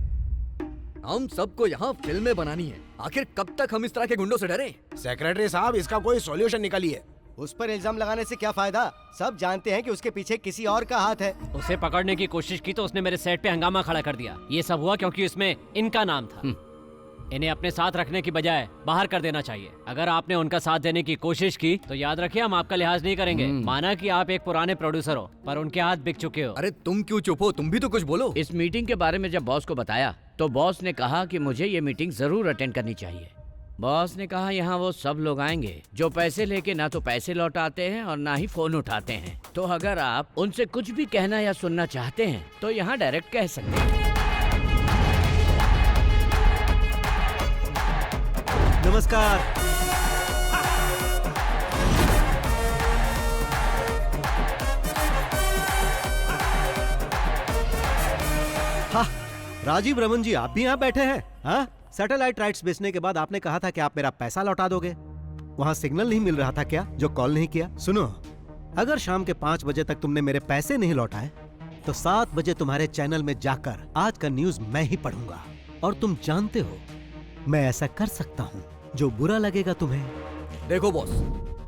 हम सबको यहाँ फिल्में बनानी है। आखिर कब तक हम इस तरह के गुंडों से डरें? सेक्रेटरी साहब, इसका कोई सॉल्यूशन निकालिए। उस पर इल्जाम लगाने से क्या फायदा? सब जानते हैं कि उसके पीछे किसी और का हाथ है। उसे पकड़ने की कोशिश की तो उसने मेरे सेट पे हंगामा खड़ा कर दिया। ये सब हुआ क्योंकि इसमें इनका नाम था। इन्हें अपने साथ रखने की बजाय बाहर कर देना चाहिए। अगर आपने उनका साथ देने की कोशिश की तो याद रखिए हम आपका लिहाज नहीं करेंगे। माना कि आप एक पुराने प्रोड्यूसर हो, पर उनके हाथ बिक चुके हो। अरे तुम क्यों चुप हो? तुम भी तो कुछ बोलो। इस मीटिंग के बारे में जब बॉस को बताया तो बॉस ने कहा कि मुझे ये मीटिंग जरूर अटेंड करनी चाहिए। बॉस ने कहा यहाँ वो सब लोग आएंगे जो पैसे लेके ना तो पैसे लौटाते हैं और ना ही फोन उठाते हैं। तो अगर आप उनसे कुछ भी कहना या सुनना चाहते हैं तो यहाँ डायरेक्ट कह सकते हैं। नमस्कार। हाँ, राजीव रमन जी, आप भी यहाँ बैठे हैं? हाँ, सैटेलाइट राइट्स बेचने के बाद आपने कहा था कि आप मेरा पैसा लौटा दोगे। वहाँ सिग्नल नहीं मिल रहा था क्या जो कॉल नहीं किया? सुनो, अगर शाम के 5 बजे तक तुमने मेरे पैसे नहीं लौटाए तो 7 बजे तुम्हारे चैनल में जाकर आज का न्यूज मैं ही पढ़ूंगा। और तुम जानते हो मैं ऐसा कर सकता हूँ जो बुरा लगेगा तुम्हें। देखो बॉस,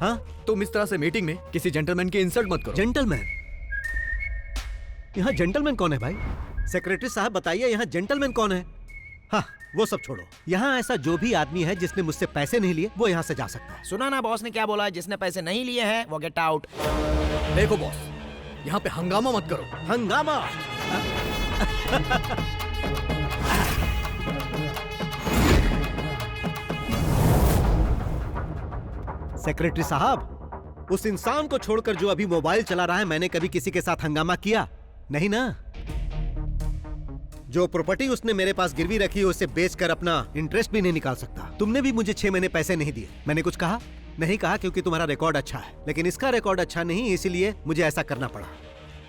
हाँ, तुम इस तरह से मीटिंग में किसी जेंटलमैन की इंसल्ट मत करो। जेंटलमैन? यहाँ जेंटलमैन कौन है भाई? सेक्रेटरी साहब बताइए, यहाँ जेंटलमैन कौन है? हाँ, वो सब छोड़ो। यहाँ ऐसा जो भी आदमी है जिसने मुझसे पैसे नहीं लिए वो यहाँ से जा सकता है। सुना ना बॉस ने क्या बोला? जिसने पैसे नहीं लिए हैं वो गेट आउट। देखो बॉस, यहाँ पे हंगामा मत करो। हंगामा? सेक्रेटरी साहब, उस इंसान को छोड़कर जो अभी मोबाइल चला रहा है, मैंने कभी किसी के साथ हंगामा किया नहीं ना? जो प्रॉपर्टी उसने मेरे पास गिरवी रखी है उसे बेचकर अपना इंटरेस्ट भी नहीं निकाल सकता। तुमने भी मुझे 6 महीने पैसे नहीं दिए। मैंने कुछ कहा? नहीं कहा, क्योंकि तुम्हारा रिकॉर्ड अच्छा है। लेकिन इसका रिकॉर्ड अच्छा नहीं, इसीलिए मुझे ऐसा करना पड़ा।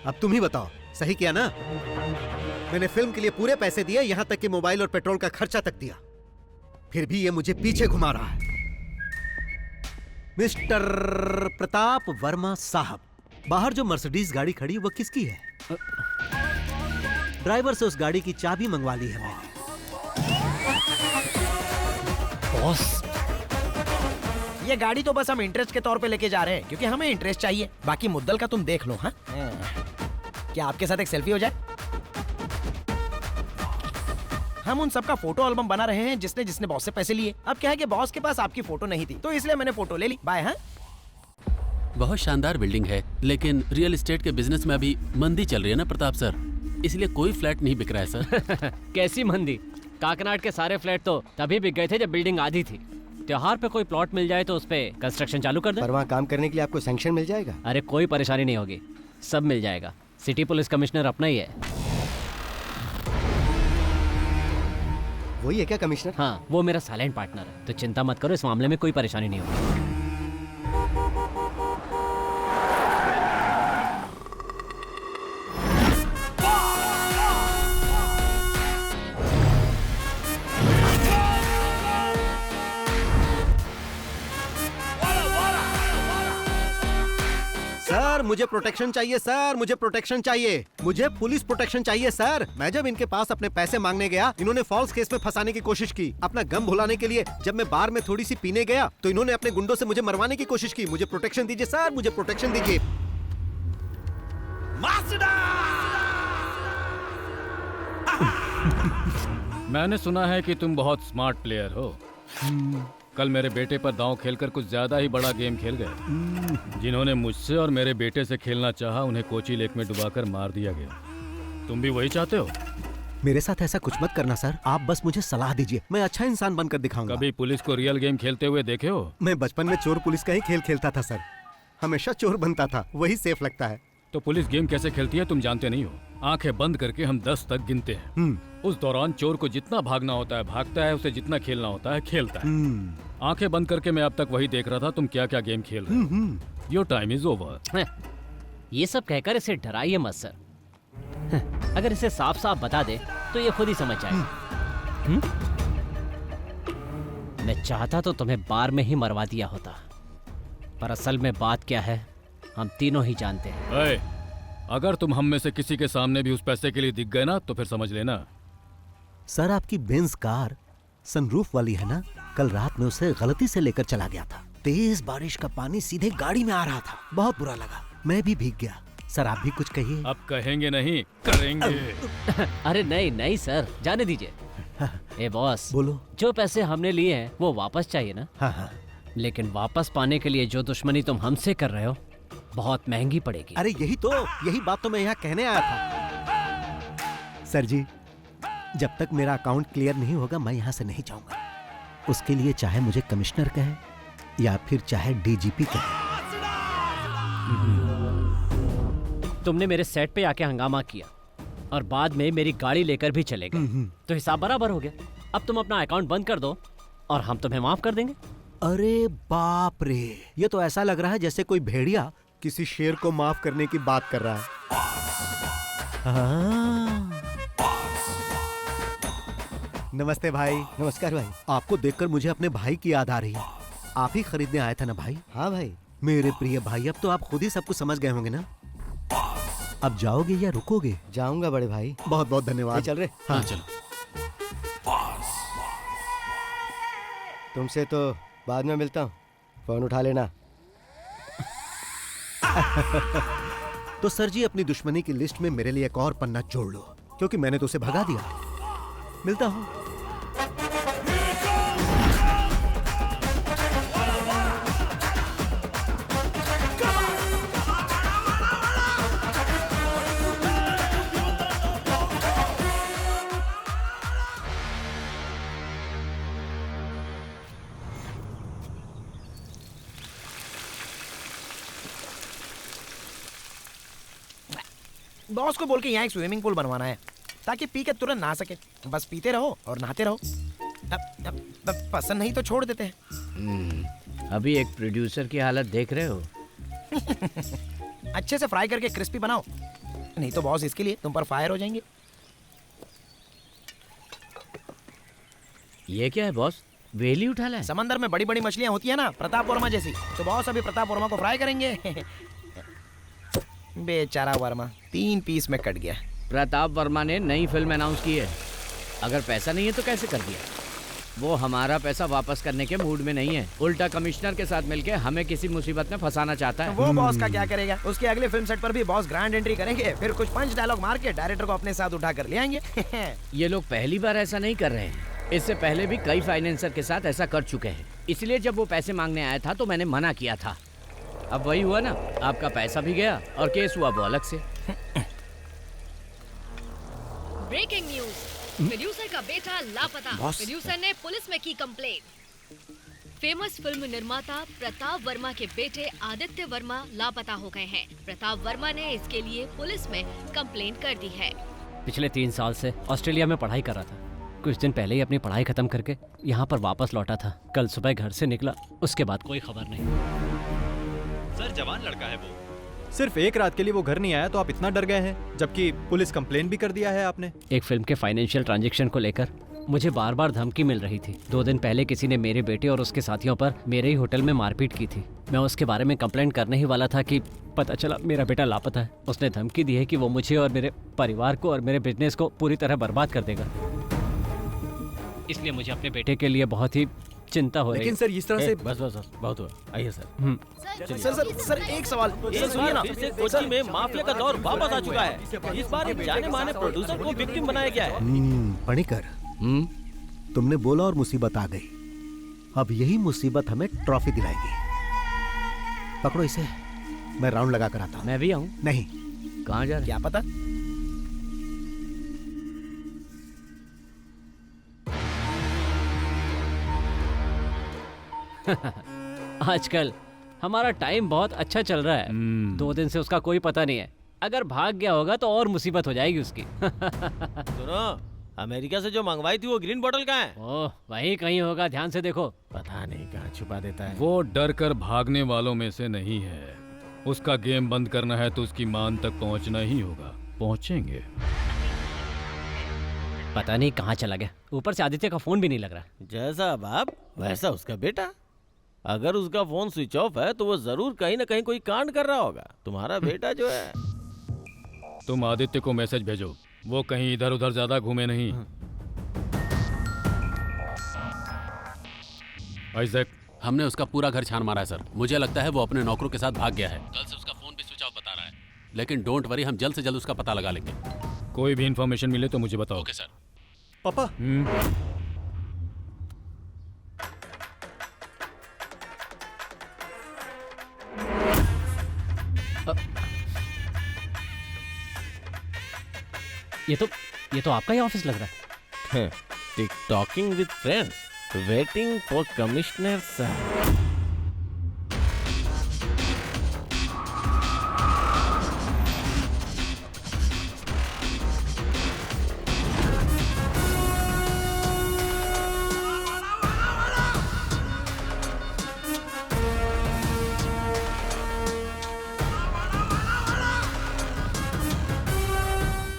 अब तुम ही बताओ, सही किया ना? मैंने फिल्म के लिए पूरे पैसे दिए, यहाँ तक कि मोबाइल और पेट्रोल का खर्चा तक दिया, फिर भी ये मुझे पीछे घुमा रहा है। मिस्टर प्रताप वर्मा साहब, बाहर जो मर्सिडीज गाड़ी खड़ी वो किसकी है? ड्राइवर से उस गाड़ी की चाबी मंगवा ली है मैंने। बॉस, ये गाड़ी तो बस हम इंटरेस्ट के तौर पे लेके जा रहे हैं क्योंकि हमें इंटरेस्ट चाहिए। बाकी मुद्दल का तुम देख लो। हाँ, क्या आपके साथ एक सेल्फी हो जाए? हम उन सबका फोटो एल्बम बना रहे हैं जिसने जिसने बॉस से पैसे लिए। अब क्या है कि बॉस के पास आपकी फोटो नहीं थी तो इसलिए मैंने फोटो ले ली। बाय। हाँ, बहुत शानदार बिल्डिंग है, लेकिन रियल एस्टेट के बिजनेस में अभी मंदी चल रही है ना प्रताप सर, इसलिए कोई फ्लैट नहीं बिक रहा है सर। कैसी मंदी? काकनाड के सारे फ्लैट तो तभी बिक गए थे जब बिल्डिंग आधी थी। त्योहार पे कोई प्लॉट मिल जाए तो उस पे कंस्ट्रक्शन चालू कर दे। पर वहाँ काम करने के लिए आपको सैंक्शन मिल जाएगा? अरे कोई परेशानी नहीं होगी, सब मिल जाएगा। सिटी पुलिस कमिश्नर अपना ही है। वही है क्या कमिश्नर? हाँ, वो मेरा साइलेंट पार्टनर है, तो चिंता मत करो, इस मामले में कोई परेशानी नहीं होगी। सर मुझे प्रोटेक्शन चाहिए, सर मुझे प्रोटेक्शन चाहिए, मुझे पुलिस प्रोटेक्शन चाहिए सर। मैं जब इनके पास अपने पैसे मांगने गया, इन्होंने फॉल्स केस में फंसाने की कोशिश की। अपना गम भुलाने के लिए जब मैं बार में थोड़ी सी पीने गया तो इन्होंने अपने गुंडों से मुझे मरवाने की कोशिश की। मुझे प्रोटेक्शन दीजिए सर, मुझे प्रोटेक्शन दीजिए। मैंने सुना है कि तुम बहुत स्मार्ट प्लेयर हो। कल मेरे बेटे पर दांव खेलकर कुछ ज्यादा ही बड़ा गेम खेल गए। जिन्होंने मुझसे और मेरे बेटे से खेलना चाहा, उन्हें कोची लेक में डुबाकर मार दिया गया। तुम भी वही चाहते हो? मेरे साथ ऐसा कुछ मत करना सर, आप बस मुझे सलाह दीजिए, मैं अच्छा इंसान बनकर दिखाऊंगा। कभी पुलिस को रियल गेम खेलते हुए देखे हो? मैं बचपन में चोर पुलिस का ही खेल खेलता था सर, हमेशा चोर बनता था, वही सेफ लगता है। तो पुलिस गेम कैसे खेलती है तुम जानते नहीं हो? आंखें बंद करके हम 10 तक गिनते हैं। उस दौरान चोर को जितना भागना होता है भागता है, उसे जितना खेलना होता है खेलता है। आंखें बंद करके मैं अब तक वही देख रहा था, तुम क्या क्या गेम खेल रहे हो। Your time is over. ये सब कहकर इसे डराइए मत सर। अगर इसे साफ साफ बता दे तो ये खुद ही समझ जाएगा। मैं चाहता तो तुम्हें बार में ही मरवा दिया होता, पर असल में बात क्या है हम तीनों ही जानते हैं। अगर तुम हम में से किसी के सामने भी उस पैसे के लिए दिख गए ना तो फिर समझ लेना। सर आपकी बेंज कार सनरूफ वाली है ना, कल रात में उसे गलती से लेकर चला गया था। तेज बारिश का पानी सीधे गाड़ी में आ रहा था, बहुत बुरा लगा, मैं भी भीग गया। सर आप भी कुछ कहिए। अब कहेंगे नहीं करेंगे। अरे नहीं नहीं सर, जाने दीजिए। ए बॉस, बोलो। जो पैसे हमने लिए हैं वो वापस चाहिए ना? हाँ। लेकिन वापस पाने के लिए जो दुश्मनी तुम हमसे कर रहे हो बहुत महंगी पड़ेगी। अरे यही बात तो मैं यहाँ कहने आया था। सर जी, जब तक मेरा अकाउंट क्लियर नहीं होगा मैं यहाँ से नहीं जाऊंगा। उसके लिए चाहे मुझे कमिश्नर कहे या फिर चाहे डीजीपी कहे। तुमने मेरे सेट पे आके हंगामा किया और बाद में मेरी गाड़ी लेकर भी चले गए, तो हिसाब बराबर हो गया। अब तुम अपना अकाउंट बंद कर दो और हम तुम्हें माफ कर देंगे। अरे बाप रे, ये तो ऐसा लग रहा है जैसे कोई भेड़िया किसी शेर को माफ करने की बात कर रहा है। नमस्ते भाई। नमस्कार भाई। आपको देखकर मुझे अपने भाई की याद आ रही है। आप ही खरीदने आए थे ना भाई? हाँ भाई। मेरे प्रिय भाई, अब तो आप खुद ही सब कुछ समझ गए होंगे ना। अब जाओगे या रुकोगे? जाऊंगा बड़े भाई। बहुत बहुत धन्यवाद। चल रहे। हाँ चलो। तुमसे तो बाद में मिलता हूँ, फोन उठा लेना। तो सर जी अपनी दुश्मनी की लिस्ट में मेरे लिए एक और पन्ना जोड़ लो, क्योंकि मैंने तो उसे भगा दिया। मिलता हूँ। बॉस को बोल के यहाँ एक स्विमिंग पूल बनवाना है ताकि पी के तुरंत नहा सके। बस पीते रहो और नहाते रहो। अब पसंद नहीं तो छोड़ देते हैं। अभी एक प्रोड्यूसर की हालत देख रहे हो। अच्छे से फ्राई करके क्रिस्पी बनाओ, नहीं तो बॉस इसके लिए तुम पर फायर हो जाएंगे। ये क्या है बॉस? वेली उठा लाए? समंदर में बड़ी बड़ी मछलियां होती है ना, प्रताप वर्मा जैसी। तो बॉस अभी प्रताप वर्मा को फ्राई करेंगे। बेचारा वर्मा 3 पीस में कट गया। प्रताप वर्मा ने नई फिल्म अनाउंस की है। अगर पैसा नहीं है तो कैसे कर दिया? वो हमारा पैसा वापस करने के मूड में नहीं है, उल्टा कमिश्नर के साथ मिलके हमें किसी मुसीबत में फंसाना चाहता है। वो बॉस का क्या करेगा? उसके अगले फिल्म सेट पर भी बॉस ग्रैंड एंट्री करेंगे, फिर कुछ पंच डायलॉग मार के डायरेक्टर को अपने साथ उठा कर ले आएंगे। ये लोग पहली बार ऐसा नहीं कर रहे हैं, इससे पहले भी कई फाइनेंसर के साथ ऐसा कर चुके हैं। इसलिए जब वो पैसे मांगने आया था तो मैंने मना किया था। अब वही हुआ ना, आपका पैसा भी गया और केस हुआ वो अलग से। ब्रेकिंग न्यूज, प्रोड्यूसर का बेटा लापता। प्रोड्यूसर ने पुलिस में की कंप्लेंट। फेमस फिल्म निर्माता प्रताप वर्मा के बेटे आदित्य वर्मा लापता हो गए हैं। प्रताप वर्मा ने इसके लिए पुलिस में कंप्लेंट कर दी है। पिछले 3 साल से ऑस्ट्रेलिया में पढ़ाई कर रहा था। कुछ दिन पहले ही अपनी पढ़ाई खत्म करके यहाँ पर वापस लौटा था। कल सुबह घर से निकला, उसके बाद कोई खबर नहीं। सर जवान लड़का है वो, सिर्फ एक रात के लिए वो घर नहीं आया तो आप इतना डर गए हैं, जबकि पुलिस कंप्लेन भी कर दिया है आपने। एक फिल्म के फाइनेंशियल ट्रांजैक्शन को लेकर मुझे बार बार धमकी मिल रही थी। 2 दिन पहले किसी ने मेरे बेटे और उसके साथियों पर मेरे ही होटल में मारपीट की थी। मैं उसके बारे में कंप्लेंट करने ही वाला था कि पता चला मेरा बेटा लापता है। उसने धमकी दी है कि वो मुझे और मेरे परिवार को और मेरे बिजनेस को पूरी तरह बर्बाद कर देगा। इसलिए मुझे अपने बेटे के लिए बहुत ही चिंता हो रही है। लेकिन सर इस तरह से बस बस बस बहुत हुआ, आइए सर। सर एक सवाल सुनिए ना। फिर से कोच्चि में माफिया का दौर वापस आ चुका है। इस बार एक जाने माने प्रोड्यूसर को विक्टिम बनाया गया है। पणिकर, तुमने बोला और मुसीबत आ गई। अब यही मुसीबत हमें ट्रॉफी दिलाएगी। पकड़ो इसे, मैं राउंड लगा कर आता हूँ। मैं भी आऊँ? नहीं। कहाँ जा रहे? क्या पता। आजकल हमारा टाइम बहुत अच्छा चल रहा है। 2 दिन से उसका कोई पता नहीं है। अगर भाग गया होगा तो और मुसीबत हो जाएगी उसकी। सुनो, अमेरिका से जो मंगवाई थी वो ग्रीन बोतल कहाँ है? ओह, वहीं कहीं होगा, ध्यान से देखो। पता नहीं कहाँ छुपा देता है। वो डर कर भागने वालों में से नहीं है। उसका गेम बंद करना है तो उसकी मान तक पहुंचना ही होगा। पहुंचेंगे। पता नहीं कहाँ चला गया। ऊपर से आदित्य का फोन भी नहीं लग रहा। जैसा बाप वैसा उसका बेटा। अगर उसका फोन स्विच ऑफ है तो वो जरूर कहीं ना कहीं कोई कांड कर रहा होगा। तुम्हारा बेटा जो है। तुम आदित्य को मैसेज भेजो, वो कहीं इधर उधर ज्यादा घूमे नहीं। आइजैक, हमने उसका पूरा घर छान मारा है सर। मुझे लगता है वो अपने नौकरों के साथ भाग गया है। कल से उसका फोन भी स्विच ऑफ बता रहा है। लेकिन डोंट वरी, हम जल्द से जल्द उसका पता लगा लेंगे। कोई भी इंफॉर्मेशन मिले तो मुझे बताओ। Okay sir. पापा, ये तो आपका ही ऑफिस लग रहा है। टिकटॉकिंग with friends, waiting for commissioner sir.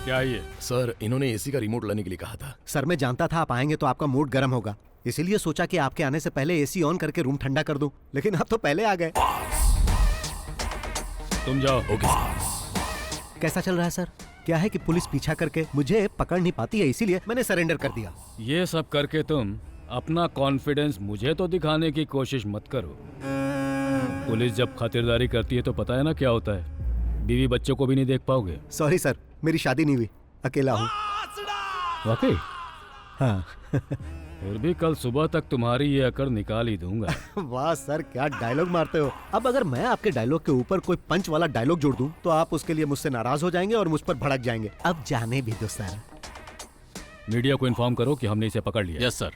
क्या ये? सर इन्होंने एसी का रिमोट लाने के लिए कहा था। सर मैं जानता था आप आएंगे तो आपका मूड गर्म होगा, इसीलिए सोचा कि आपके आने से पहले एसी ऑन करके रूम ठंडा कर दूं, लेकिन आप तो पहले आ गए। तुम जाओ। ओके। कैसा चल रहा है सर? क्या है कि पुलिस पीछा करके मुझे पकड़ नहीं पाती है, इसीलिए मैंने सरेंडर कर दिया। ये सब करके तुम अपना कॉन्फिडेंस मुझे तो दिखाने की कोशिश मत करो। पुलिस जब खातिरदारी करती है तो पता है ना क्या होता है, बीवी बच्चों को भी नहीं देख पाओगे। सॉरी सर, मेरी शादी नहीं हुई, अकेला हूँ। वाकई? हाँ। फिर भी कल सुबह तक तुम्हारी ये अकड़ निकाल ही दूंगा। वाह सर, क्या डायलॉग मारते हो। अब अगर मैं आपके डायलॉग के ऊपर कोई पंच वाला डायलॉग जोड़ दूं तो आप उसके लिए मुझसे नाराज हो जाएंगे और मुझ पर भड़क जाएंगे। अब जाने भी दो सर। मीडिया को इन्फॉर्म करो कि हमने इसे पकड़ लिया। Yes sir.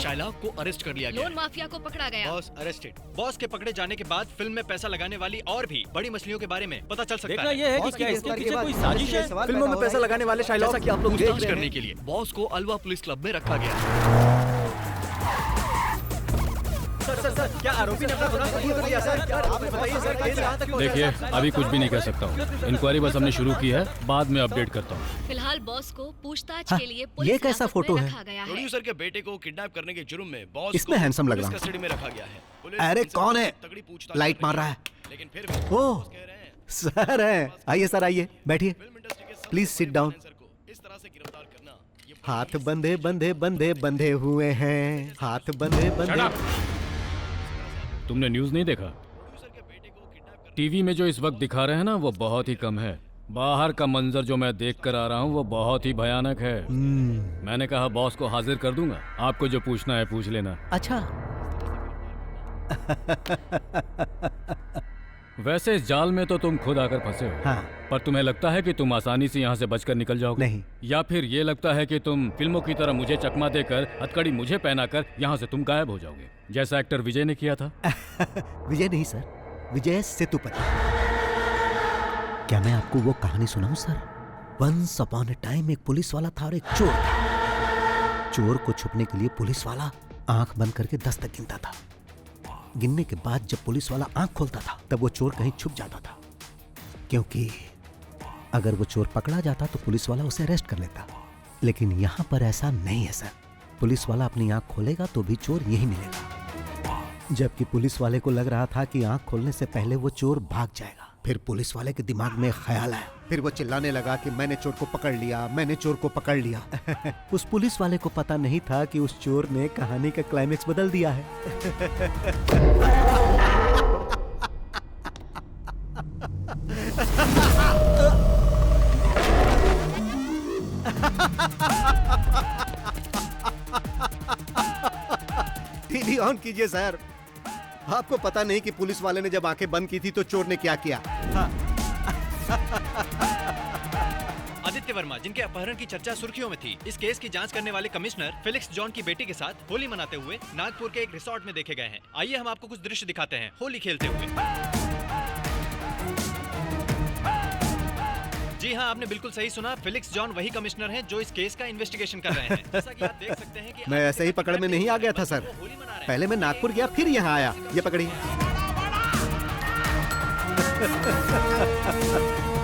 शाइलाव को अरेस्ट कर लिया गया। लोन माफिया को पकड़ा गया। Boss arrested. बॉस के पकड़े जाने के बाद फिल्म में पैसा लगाने वाली और भी बड़ी मछलियों के बारे में पता चल सकता देखना है। ये है कि क्या इसके पीछे कोई साजिश है। फिल्मों में पैसा लगाने वाले शाइलाव जैसा कि आप लोग पूछताछ करने के लिए बॉस को अलवा पुलिस क्लब में रखा गया। सर क्या आरोपी ने अपना गुनाह कबूल कर लिया सर? आप बताइए सर, केस कहाँ तक पहुंचा? देखिए, अभी कुछ भी नहीं कह सकता हूँ। इंक्वायरी बस हमने शुरू की है, बाद में अपडेट करता हूँ। फिलहाल बॉस को पूछताछ हाँ, के लिए ये पुलिस कैसा हिरासत फोटो में है? रखा गया है। प्रोड्यूसर के बेटे को किडनैप करने के जुर्म में बॉस इसमें को हैंडसम लग पुलिस रहा हूँ। कस्टडी में रखा गया है। पुलिस अरे इनसे कौन है? तगड़ी पूछताछ लाइट कर मार रही रहा है। है। लेकिन फिर भी ओह, बॉस कह रहे हैं सर है। आइए सर, आइए बैठिए। फिल्म इंडस्ट्री के सबसे प्लीज सिट बड़े डाउन। फाइनेंसर को इस तरह से गिरफ्तार करना ये हाथ बंधे बंधे बंधे बंधे हुए हैं, हाथ बंधे बंधे। तुमने न्यूज़ नहीं देखा? टीवी में जो इस वक्त दिखा रहे हैं ना, वो बहुत ही कम है। बाहर का मंजर जो मैं देख कर आ रहा हूँ वो बहुत ही भयानक है। मैंने कहा बॉस को हाजिर कर दूंगा, आपको जो पूछना है पूछ लेना। अच्छा। वैसे इस जाल में तो तुम खुद आकर फंसे हो। हाँ। पर तुम्हें लगता है कि तुम आसानी से यहाँ से बचकर निकल जाओगे? नहीं। या फिर ये लगता है कि तुम फिल्मों की तरह मुझे चकमा देकर, हथकड़ी मुझे पहनाकर यहाँ से तुम गायब हो जाओगे, जैसा एक्टर विजय ने किया था? विजय नहीं सर, विजय सेतुपति। क्या मैं आपको वो कहानी सुनाऊं sir? Once upon a time एक पुलिस वाला था और एक चोर था। चोर को छुपने के लिए पुलिस वाला आंख बंद करके 10 तक गिनता था। गिनने के बाद जब पुलिस वाला आंख खोलता था तब वो चोर कहीं छुप जाता था, क्योंकि अगर वो चोर पकड़ा जाता तो पुलिस वाला उसे अरेस्ट कर लेता। लेकिन यहाँ पर ऐसा नहीं है सर। पुलिस वाला अपनी आंख खोलेगा तो भी चोर यही मिलेगा। जबकि पुलिस वाले को लग रहा था कि आंख खोलने से पहले वो चोर भाग जाएगा। फिर पुलिस वाले के दिमाग में ख्याल आया, फिर वो चिल्लाने लगा कि मैंने चोर को पकड़ लिया, मैंने चोर को पकड़ लिया। उस पुलिस वाले को पता नहीं था कि उस चोर ने कहानी का क्लाइमेक्स बदल दिया है। टीवी ऑन कीजिए सर। आपको पता नहीं कि पुलिस वाले ने जब आंखें बंद की थी तो चोर ने क्या किया? आदित्य वर्मा, जिनके अपहरण की चर्चा सुर्खियों में थी, इस केस की जांच करने वाले कमिश्नर फेलिक्स जॉन की बेटी के साथ होली मनाते हुए नागपुर के एक रिसोर्ट में देखे गए हैं। आइए हम आपको कुछ दृश्य दिखाते हैं होली खेलते हुए। जी हाँ, आपने बिल्कुल सही सुना। फेलिक्स जॉन वही कमिश्नर हैं जो इस केस का इन्वेस्टिगेशन कर रहे हैं। जैसा कि आप देख सकते हैं कि मैं ऐसे ही पकड़ में नहीं आ गया था सर। पहले मैं नागपुर गया, फिर यहाँ आया। ये पकड़िए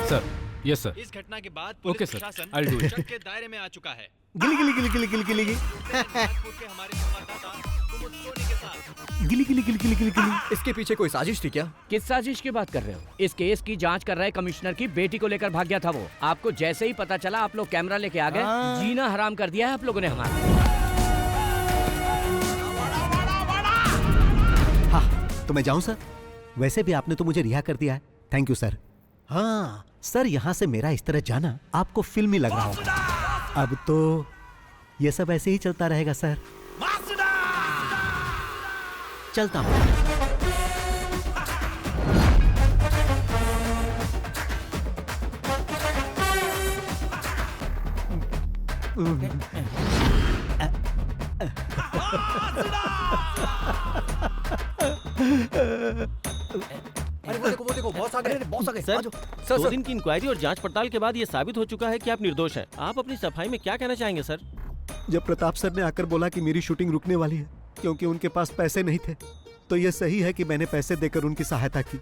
सर। Yes sir. इस घटना के बाद ओके पुलिस सर, प्रशासन I'll do it. शक के दायरे में आ चुका है। गिली गिली गिली गिली गिली गिली नागपुर के हमारे संवाददाता कुमुद सोनी के साथ। गिली गिली गिली गिली गिली गिली। इसके पीछे कोई साजिश थी क्या? किस साजिश की बात कर रहे हो? इस केस की जांच कर रहे कमिश्नर की बेटी को लेकर भाग गया था वो। आपको जैसे ही पता चला आप लोग कैमरा लेके आ गए। जीना हराम कर दिया है आप लोगों ने हमारा। हाँ, तो मैं जाऊं सर? वैसे भी आपने तो मुझे रिहा कर दिया है। Thank you sir. हाँ सर, यहाँ से मेरा इस तरह जाना आपको फिल्मी लग रहा होगा। अब तो ये सब ऐसे ही चलता रहेगा सर। चलता हूँ। अरे वो देखो बॉस आ गए, बॉस आ गए। सर, सर 2 दिन की इंक्वायरी और जांच पड़ताल के बाद ये साबित हो चुका है कि आप निर्दोष हैं। आप अपनी सफाई में क्या कहना चाहेंगे सर? जब प्रताप सर ने आकर बोला कि मेरी शूटिंग रुकने वाली है क्योंकि उनके पास पैसे नहीं थे, तो यह सही है कि मैंने पैसे देकर उनकी सहायता की।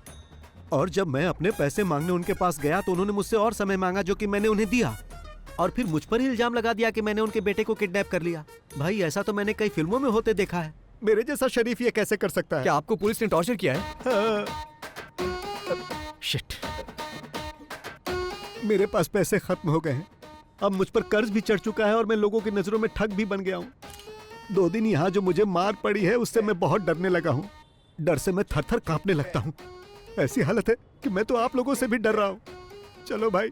और जब मैं अपने पैसे मांगने उनके पास गया तो उन्होंने मुझसे और समय मांगा, जो कि मैंने उन्हें दिया। और फिर मुझ पर ही इल्जाम लगा दिया कि मैंने उनके बेटे को किडनैप कर लिया। भाई, ऐसा तो मैंने कई फिल्मों में होते देखा है। मेरे जैसा शरीफ ये कैसे कर सकता है? क्या आपको पुलिस ने टॉर्चर किया है? शिट, मेरे पास पैसे खत्म हो गए हैं। अब मुझ पर कर्ज भी चढ़ चुका है और मैं लोगों की नजरों में ठग भी बन गया हूँ। 2 दिन यहाँ जो मुझे मार पड़ी है उससे मैं बहुत डरने लगा हूँ। डर से मैं थर-थर कांपने लगता हूँ। ऐसी हालत है कि मैं तो आप लोगों से भी डर रहा हूँ। चलो भाई,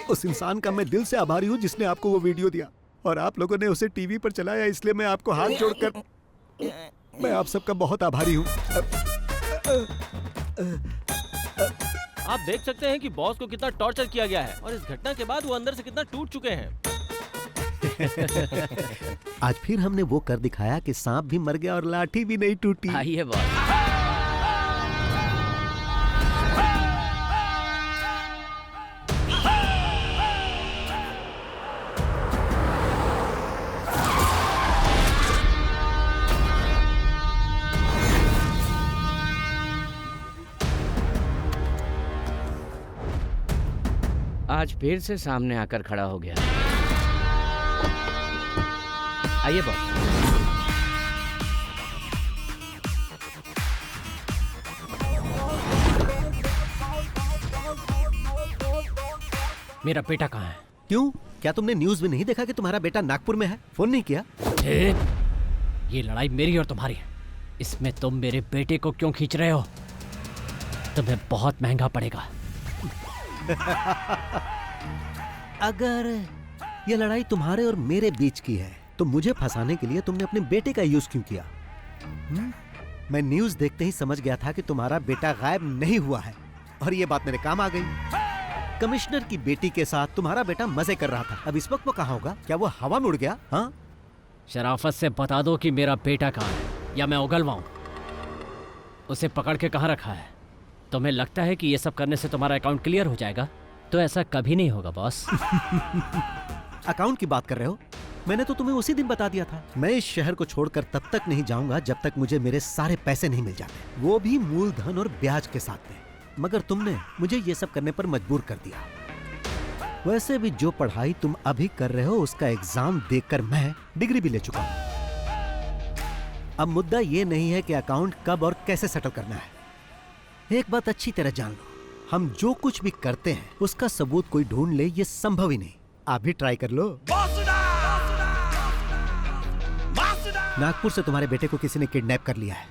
उस इंसान का मैं दिल से आभारी हूँ जिसने आपको वो वीडियो दिया और आप लोगों ने उसे टीवी पर चलाया, इसलिए मैं आपको हाथ जोड़कर मैं आप सबका बहुत आभारी हूँ। आप देख सकते हैं कि बॉस को कितना टॉर्चर किया गया है और इस घटना के बाद वो अंदर से कितना टूट चुके हैं। आज फिर हमने वो कर दिखाया कि सांप भी मर गया और लाठी भी नहीं टूटी। आइए बॉस। आज फिर से सामने आकर खड़ा हो गया। आइए बॉस। मेरा बेटा कहाँ है? क्यों, क्या तुमने न्यूज में नहीं देखा कि तुम्हारा बेटा नागपुर में है? फोन नहीं किया? ये लड़ाई मेरी और तुम्हारी है। इसमें तुम मेरे बेटे को क्यों खींच रहे हो? तुम्हें बहुत महंगा पड़ेगा। अगर ये लड़ाई तुम्हारे और मेरे बीच की है तो मुझे फंसाने के लिए तुमने अपने बेटे का यूज क्यों किया? मैं न्यूज देखते ही समझ गया था कि तुम्हारा बेटा गायब नहीं हुआ है और ये बात मेरे काम आ गई। कमिश्नर की बेटी के साथ तुम्हारा बेटा मजे कर रहा था। अब इस वक्त वो कहाँ होगा? क्या वो हवा में उड़ गया? हाँ, शराफत से बता दो कि मेरा बेटा कहाँ है या मैं उगलवाऊं। उसे पकड़ के कहाँ रखा है? तुम्हें लगता है कि ये सब करने से तुम्हारा अकाउंट क्लियर हो जाएगा? तो ऐसा कभी नहीं होगा बॉस। अकाउंट की बात कर रहे हो? मैंने तो तुम्हें उसी दिन बता दिया था। मैं इस शहर को छोड़कर तब तक नहीं जाऊंगा जब तक मुझे मेरे सारे पैसे नहीं मिल जाते, वो भी मूलधन और ब्याज के साथ में। मगर तुमने मुझे ये सब करने पर मजबूर कर दिया। वैसे भी जो पढ़ाई तुम अभी कर रहे हो उसका एग्जाम देकर मैं डिग्री भी ले चुका हूं। अब मुद्दा ये नहीं है कि अकाउंट कब और कैसे सेटल करना है। एक बात अच्छी तरह जान लो, हम जो कुछ भी करते हैं उसका सबूत कोई ढूंढ ले ये संभव ही नहीं। आप भी ट्राई कर लो। नागपुर से तुम्हारे बेटे को किसी ने किडनैप कर लिया है।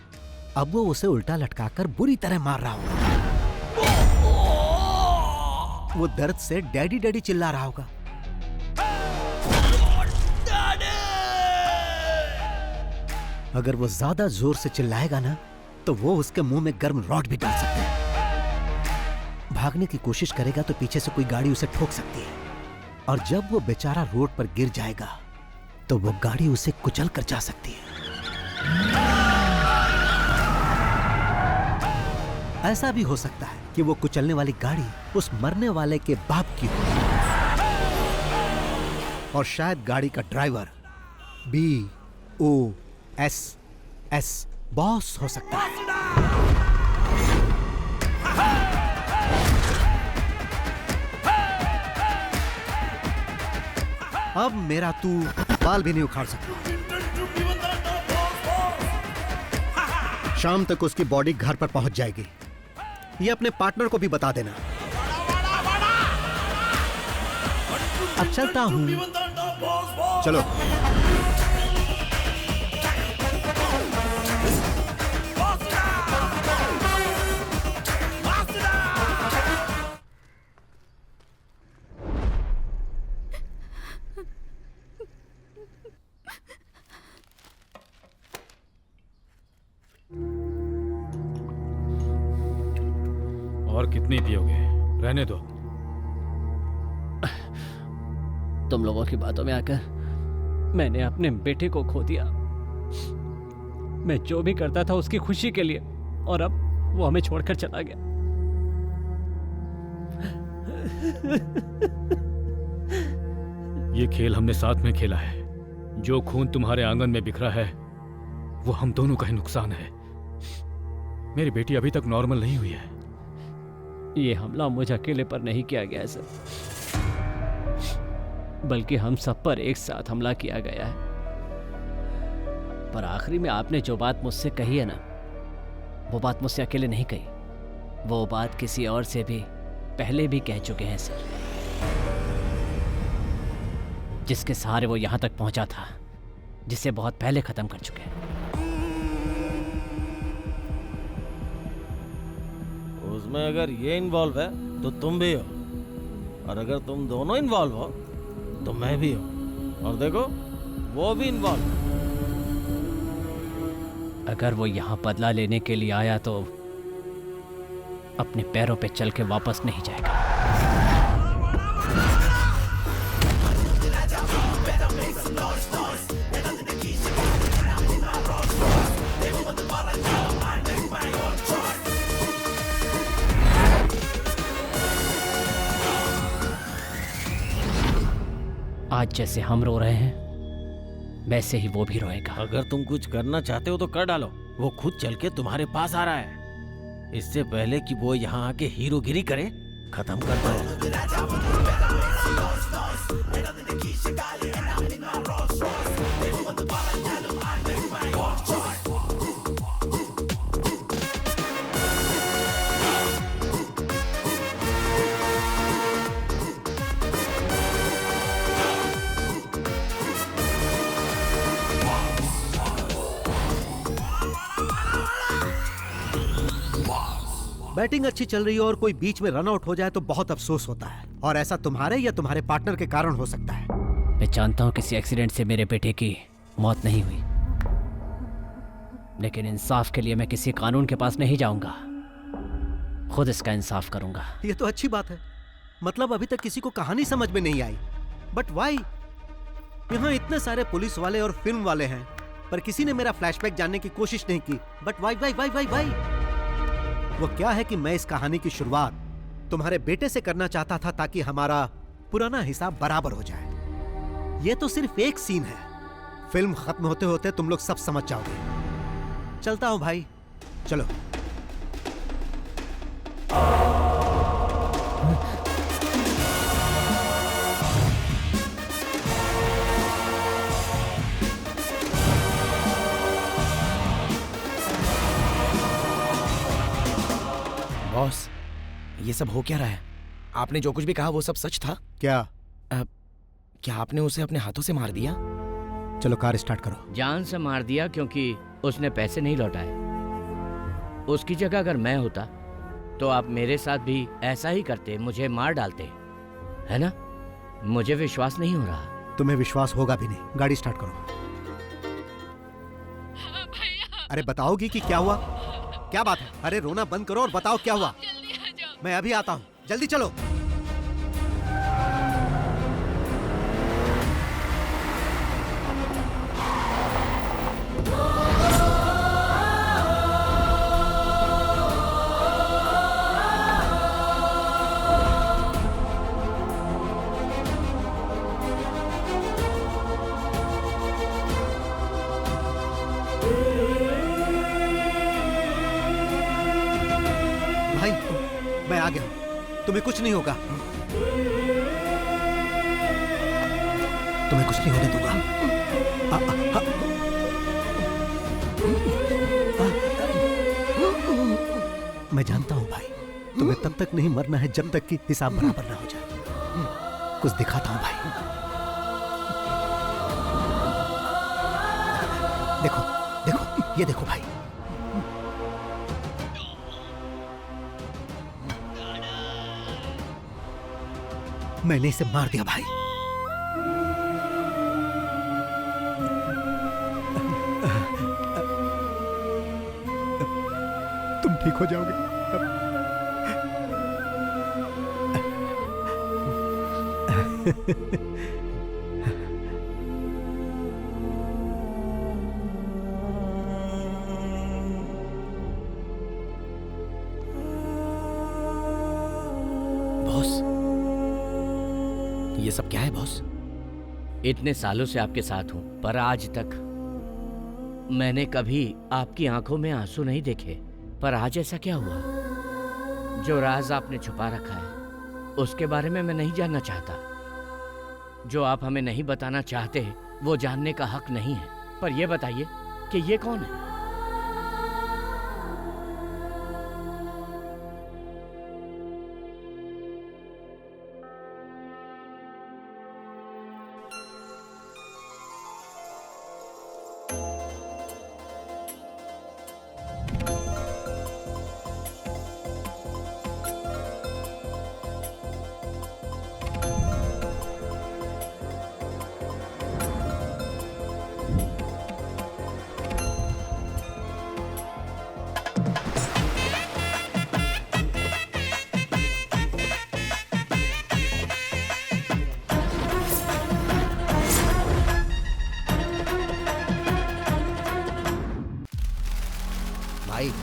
अब वो उसे उल्टा लटकाकर बुरी तरह मार रहा होगा। वो दर्द से डैडी डैडी चिल्ला रहा होगा। अगर वो ज्यादा जोर से चिल्लाएगा ना तो वो उसके मुंह में गर्म रॉड भी डाल सकते हैं। भागने की कोशिश करेगा तो पीछे से कोई गाड़ी उसे ठोक सकती है और जब वो बेचारा रोड पर गिर जाएगा तो वो गाड़ी उसे कुचल कर जा सकती है। ऐसा भी हो सकता है कि वो कुचलने वाली गाड़ी उस मरने वाले के बाप की हो और शायद गाड़ी का ड्राइवर BOSS बॉस हो सकता है। अब मेरा तू बाल भी नहीं उखाड़ सकता। शाम तक उसकी बॉडी घर पर पहुंच जाएगी। ये अपने पार्टनर को भी बता देना। अब चलता हूं। चलो। और कितनी पियोगे? रहने दो। तुम लोगों की बातों में आकर मैंने अपने बेटे को खो दिया। मैं जो भी करता था उसकी खुशी के लिए, और अब वो हमें छोड़कर चला गया। ये खेल हमने साथ में खेला है। जो खून तुम्हारे आंगन में बिखरा है वो हम दोनों का ही नुकसान है। मेरी बेटी अभी तक नॉर्मल नहीं हुई है। ये हमला मुझे अकेले पर नहीं किया गया है सर, बल्कि हम सब पर एक साथ हमला किया गया है। पर आखिरी में आपने जो बात मुझसे कही है ना, वो बात मुझसे अकेले नहीं कही। वो बात किसी और से भी पहले भी कह चुके हैं सर, जिसके सहारे वो यहां तक पहुंचा था, जिसे बहुत पहले खत्म कर चुके हैं। उसमें अगर ये इन्वॉल्व है तो तुम भी हो, और अगर तुम दोनों इन्वॉल्व हो तो मैं भी हूं, और देखो वो भी इन्वॉल्व है। अगर वो यहां बदला लेने के लिए आया तो अपने पैरों पे चल के वापस नहीं जाएगा। आज जैसे हम रो रहे हैं वैसे ही वो भी रोएगा। अगर तुम कुछ करना चाहते हो तो कर डालो। वो खुद चल के तुम्हारे पास आ रहा है। इससे पहले कि वो यहाँ आके हीरोगिरी करे, खत्म कर दो। बैटिंग अच्छी चल रही हो और कोई बीच में रन आउट हो जाए तो बहुत अफसोस होता है, और ऐसा तुम्हारे या तुम्हारे पार्टनर के कारण हो सकता है। मैं जानता हूँ किसी एक्सीडेंट से मेरे बेटे की मौत नहीं हुई, लेकिन इंसाफ के लिए मैं किसी कानून के पास नहीं जाऊंगा, खुद इसका इंसाफ करूंगा। ये तो अच्छी बात है। मतलब अभी तक किसी को कहानी समझ में नहीं आई, बट वाई? यहाँ इतने सारे पुलिस वाले और फिल्म वाले हैं, पर किसी ने मेरा फ्लैशबैक जानने की कोशिश नहीं की। But why why why why why? वो क्या है कि मैं इस कहानी की शुरुआत तुम्हारे बेटे से करना चाहता था ताकि हमारा पुराना हिसाब बराबर हो जाए। ये तो सिर्फ एक सीन है, फिल्म खत्म होते होते तुम लोग सब समझ जाओगे। चलता हूं भाई, चलो। बॉस, ये सब हो क्या रहा है? आपने जो कुछ भी कहा वो सब सच था? क्या? क्या आपने उसे अपने हाथों से मार दिया? चलो कार स्टार्ट करो। जान से मार दिया क्योंकि उसने पैसे नहीं लौटाए। उसकी जगह अगर मैं होता तो आप मेरे साथ भी ऐसा ही करते, मुझे मार डालते, है ना? मुझे विश्वास नहीं हो रहा। तुम्हें विश्वास होगा भी नहीं। गाड़ी स्टार्ट करो। अरे बताओगी कि क्या हुआ? क्या बात है? अरे रोना बंद करो और बताओ क्या हुआ। मैं अभी आता हूँ, जल्दी चलो। मैं आ गया हूं, तुम्हें कुछ नहीं होगा। तुम्हें कुछ नहीं होने दूंगा। मैं जानता हूं भाई, तुम्हें तब तक नहीं मरना है जब तक कि हिसाब बराबर ना हो जाए। कुछ दिखाता हूं भाई। देखो देखो, ये देखो भाई। मैंने इसे मार दिया भाई। तुम ठीक हो जाओगे। ये सब क्या है बॉस? इतने सालों से आपके साथ हूं, पर आज तक मैंने कभी आपकी आंखों में आंसू नहीं देखे। पर आज ऐसा क्या हुआ? जो राज आपने छुपा रखा है उसके बारे में मैं नहीं जानना चाहता। जो आप हमें नहीं बताना चाहते वो जानने का हक नहीं है। पर यह बताइए कि ये कौन है?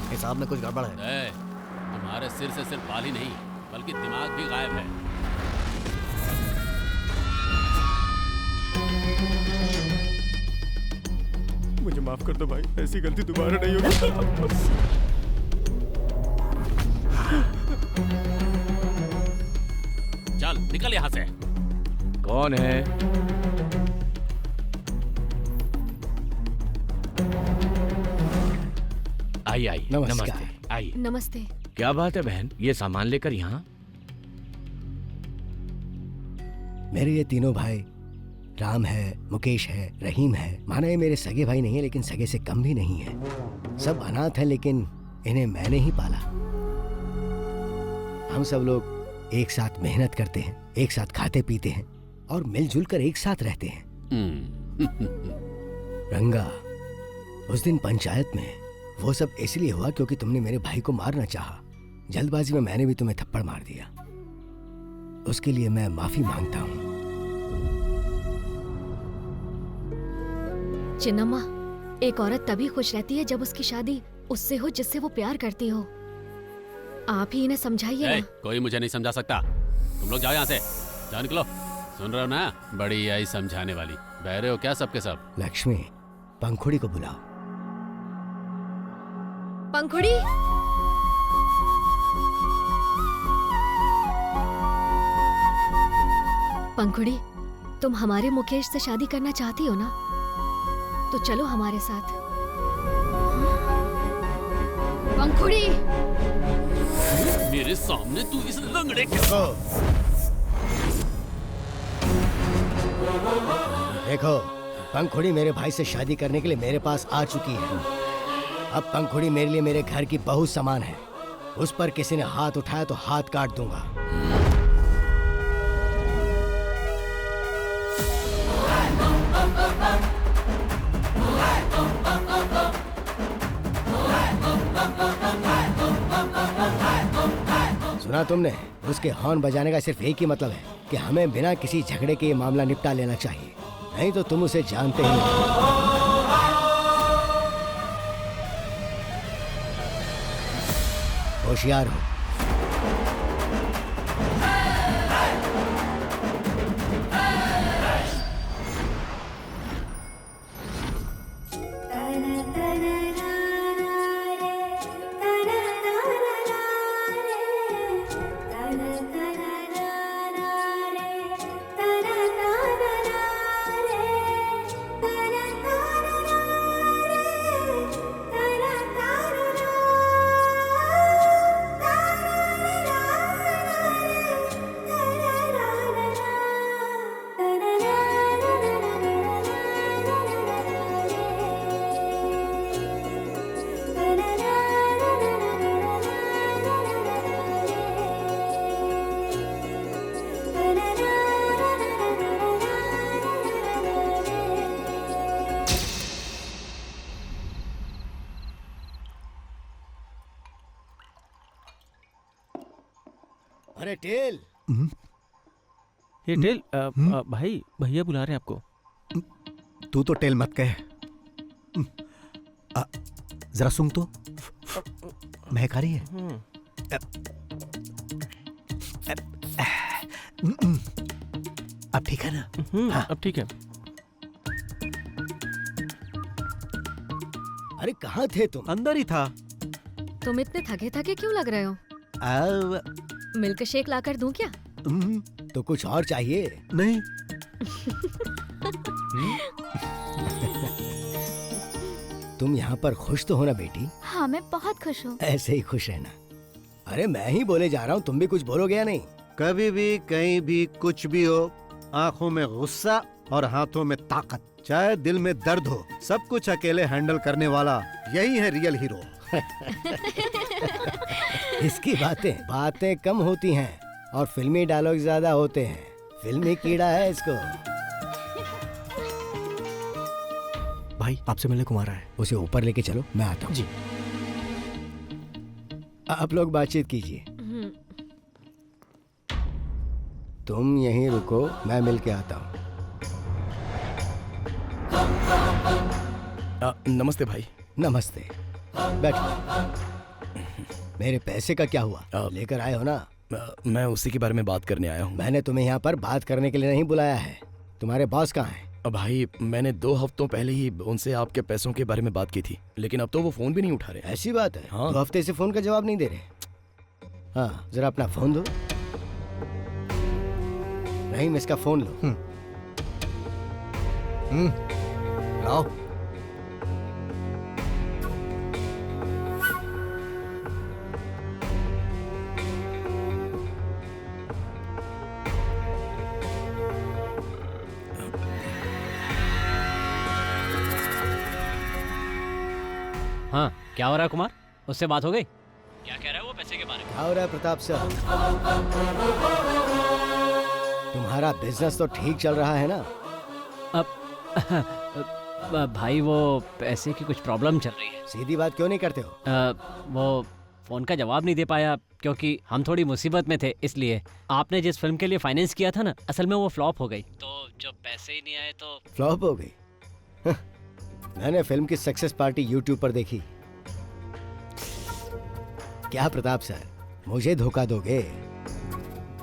हिसाब में कुछ गड़बड़ है। तुम्हारे सिर से सिर्फ बाल ही नहीं बल्कि दिमाग भी गायब है। मुझे माफ कर दो भाई, ऐसी गलती दोबारा नहीं होगी। निकल यहाँ से। कौन है? आई नमस्कार। आई। नमस्ते। क्या बात है बहन, ये सामान लेकर यहाँ? मेरे ये तीनों भाई, राम है, मुकेश है, रहीम है, माना ये मेरे सगे भाई नहीं है लेकिन सगे से कम भी नहीं है। सब अनाथ हैं लेकिन इन्हें मैंने ही पाला। हम सब लोग एक साथ मेहनत करते हैं, एक साथ खाते पीते हैं और मिलजुल कर एक साथ रहते हैं। रंगा, उस दिन पंचायत में वो सब इसलिए हुआ क्योंकि तुमने मेरे भाई को मारना चाहा। जल्दबाजी में मैंने भी तुम्हें थप्पड़ मार दिया। उसके लिए मैं माफी मांगता हूँ। चिन्नम्मा, एक औरत तभी खुश रहती है जब उसकी शादी उससे हो जिससे वो प्यार करती हो। आप ही इन्हें समझाइए ना। कोई मुझे नहीं समझा सकता। तुम लोग जाओ यहाँ से, जाओ निकलो। सुन रहे हो ना, बड़ी आई समझाने वाली। बहरे हो क्या सबके सब? लक्ष्मी, पंखुड़ी को बुलाओ। पंखुड़ी, पंखुड़ी, तुम हमारे मुकेश से शादी करना चाहती हो ना? तो चलो हमारे साथ। पंखुड़ी, मेरे सामने तू इस लंगड़े के देखो, पंखुड़ी मेरे भाई से शादी करने के लिए मेरे पास आ चुकी है। अब पंखुड़ी मेरे लिए मेरे घर की बहू समान है। उस पर किसी ने हाथ उठाया तो हाथ काट दूंगा। सुना तुमने? उसके हॉर्न बजाने का सिर्फ एक ही मतलब है कि हमें बिना किसी झगड़े के ये मामला निपटा लेना चाहिए, नहीं तो तुम उसे जानते ही नहीं। होशियार हो। अरे टेल, ये टेल, भाई भैया बुला रहे हैं आपको। तू तो टेल मत कह। जरा सुन तो, महक आ रही है। अब ठीक है ना? हाँ, अब ठीक है। अरे कहाँ थे तुम? अंदर ही था। तुम इतने थके थके क्यों लग रहे हो? मिल्क शेक लाकर दूं क्या? तो कुछ और चाहिए? नहीं। तुम यहाँ पर खुश तो हो ना बेटी? हाँ, मैं बहुत खुश हूँ। ऐसे ही खुश रहना। अरे मैं ही बोले जा रहा हूँ, तुम भी कुछ बोलोगे या नहीं? कभी भी कहीं भी कुछ भी हो, आंखों में गुस्सा और हाथों में ताकत, चाहे दिल में दर्द हो, सब कुछ अकेले हैंडल करने वाला यही है रियल हीरो। इसकी बातें कम होती हैं और फिल्मी डायलॉग ज्यादा होते हैं। फिल्मी कीड़ा है इसको। भाई आपसे मिलने कुमार है, उसे ऊपर लेके चलो, मैं आता हूँ। जी। आप लोग बातचीत कीजिए। तुम यहीं रुको, मैं मिल के आता हूँ। नमस्ते भाई। नमस्ते, बैठो। मेरे पैसे का क्या हुआ? लेकर आए हो ना? मैं उसी के बारे में बात करने आया हूँ। मैंने तुम्हें यहाँ पर बात करने के लिए नहीं बुलाया है। तुम्हारे बॉस कहाँ हैं? भाई मैंने 2 हफ्तों पहले ही उनसे आपके पैसों के बारे में बात की थी, लेकिन अब तो वो फोन भी नहीं उठा रहे। ऐसी बात है? हाँ। 2 हफ्ते से फोन का जवाब नहीं दे रहे। हाँ, जरा अपना फोन दो। रहीम, इसका फोन लो। आओ। हाँ, क्या हो रहा है कुमार? उससे बात हो गई? क्या कह रहा है वो पैसे के बारे में? क्या हो रहा है प्रताप सर? तुम्हारा बिजनेस तो ठीक चल रहा है ना? अब भाई वो पैसे की कुछ प्रॉब्लम चल रही है। सीधी बात क्यों नहीं करते हो? वो फोन का जवाब नहीं दे पाया क्योंकि हम थोड़ी मुसीबत में थे, इसलिए। आपने जिस फिल्म के लिए फाइनेंस किया था ना, असल में वो फ्लॉप हो गई, तो जब पैसे ही नहीं आए तो फ्लॉप हो गई? मैंने फिल्म की सक्सेस पार्टी यूट्यूब पर देखी। क्या प्रताप सर, मुझे धोखा दोगे?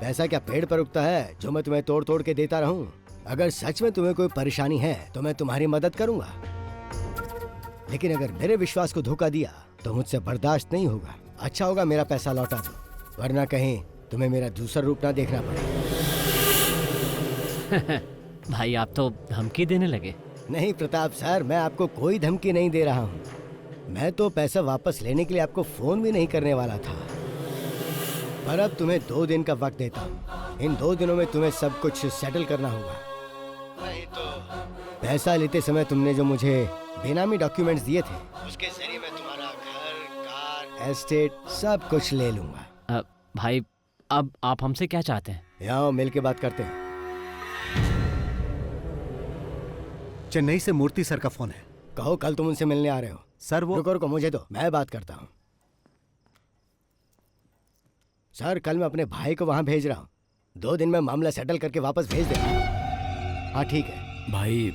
पैसा क्या पेड़ पर उगता है जो मैं तुम्हें तोड़ तोड़ के देता रहूं? अगर सच में तुम्हें कोई परेशानी है तो मैं तुम्हारी मदद करूंगा, लेकिन अगर मेरे विश्वास को धोखा दिया तो मुझसे बर्दाश्त नहीं होगा। अच्छा होगा मेरा पैसा लौटा दो, वरना कहीं तुम्हें मेरा दूसरा रूप ना देखना पड़े। भाई आप तो धमकी देने लगे। नहीं प्रताप सर, मैं आपको कोई धमकी नहीं दे रहा हूँ। मैं तो पैसा वापस लेने के लिए आपको फोन भी नहीं करने वाला था, पर अब तुम्हें 2 दिन का वक्त देता हूँ। इन 2 दिनों में तुम्हें सब कुछ सेटल करना होगा, नहीं तो पैसा लेते समय तुमने जो मुझे बेनामी डॉक्यूमेंट्स दिए थे, उसके जरिए मैं तुम्हारा घर, कार, एस्टेट सब कुछ ले लूंगा। भाई अब आप हमसे क्या चाहते हैं? यहाँ मिल के बात करते हैं। चेन्नई से मूर्ति सर का फोन है। कहो कल तुम उनसे मिलने आ रहे हो। सर वो रुको, मुझे दो, मैं बात करता हूँ। सर कल मैं अपने भाई को वहां भेज रहा हूँ, 2 दिन में मामला सेटल करके वापस भेज देगा। हाँ ठीक है भाई।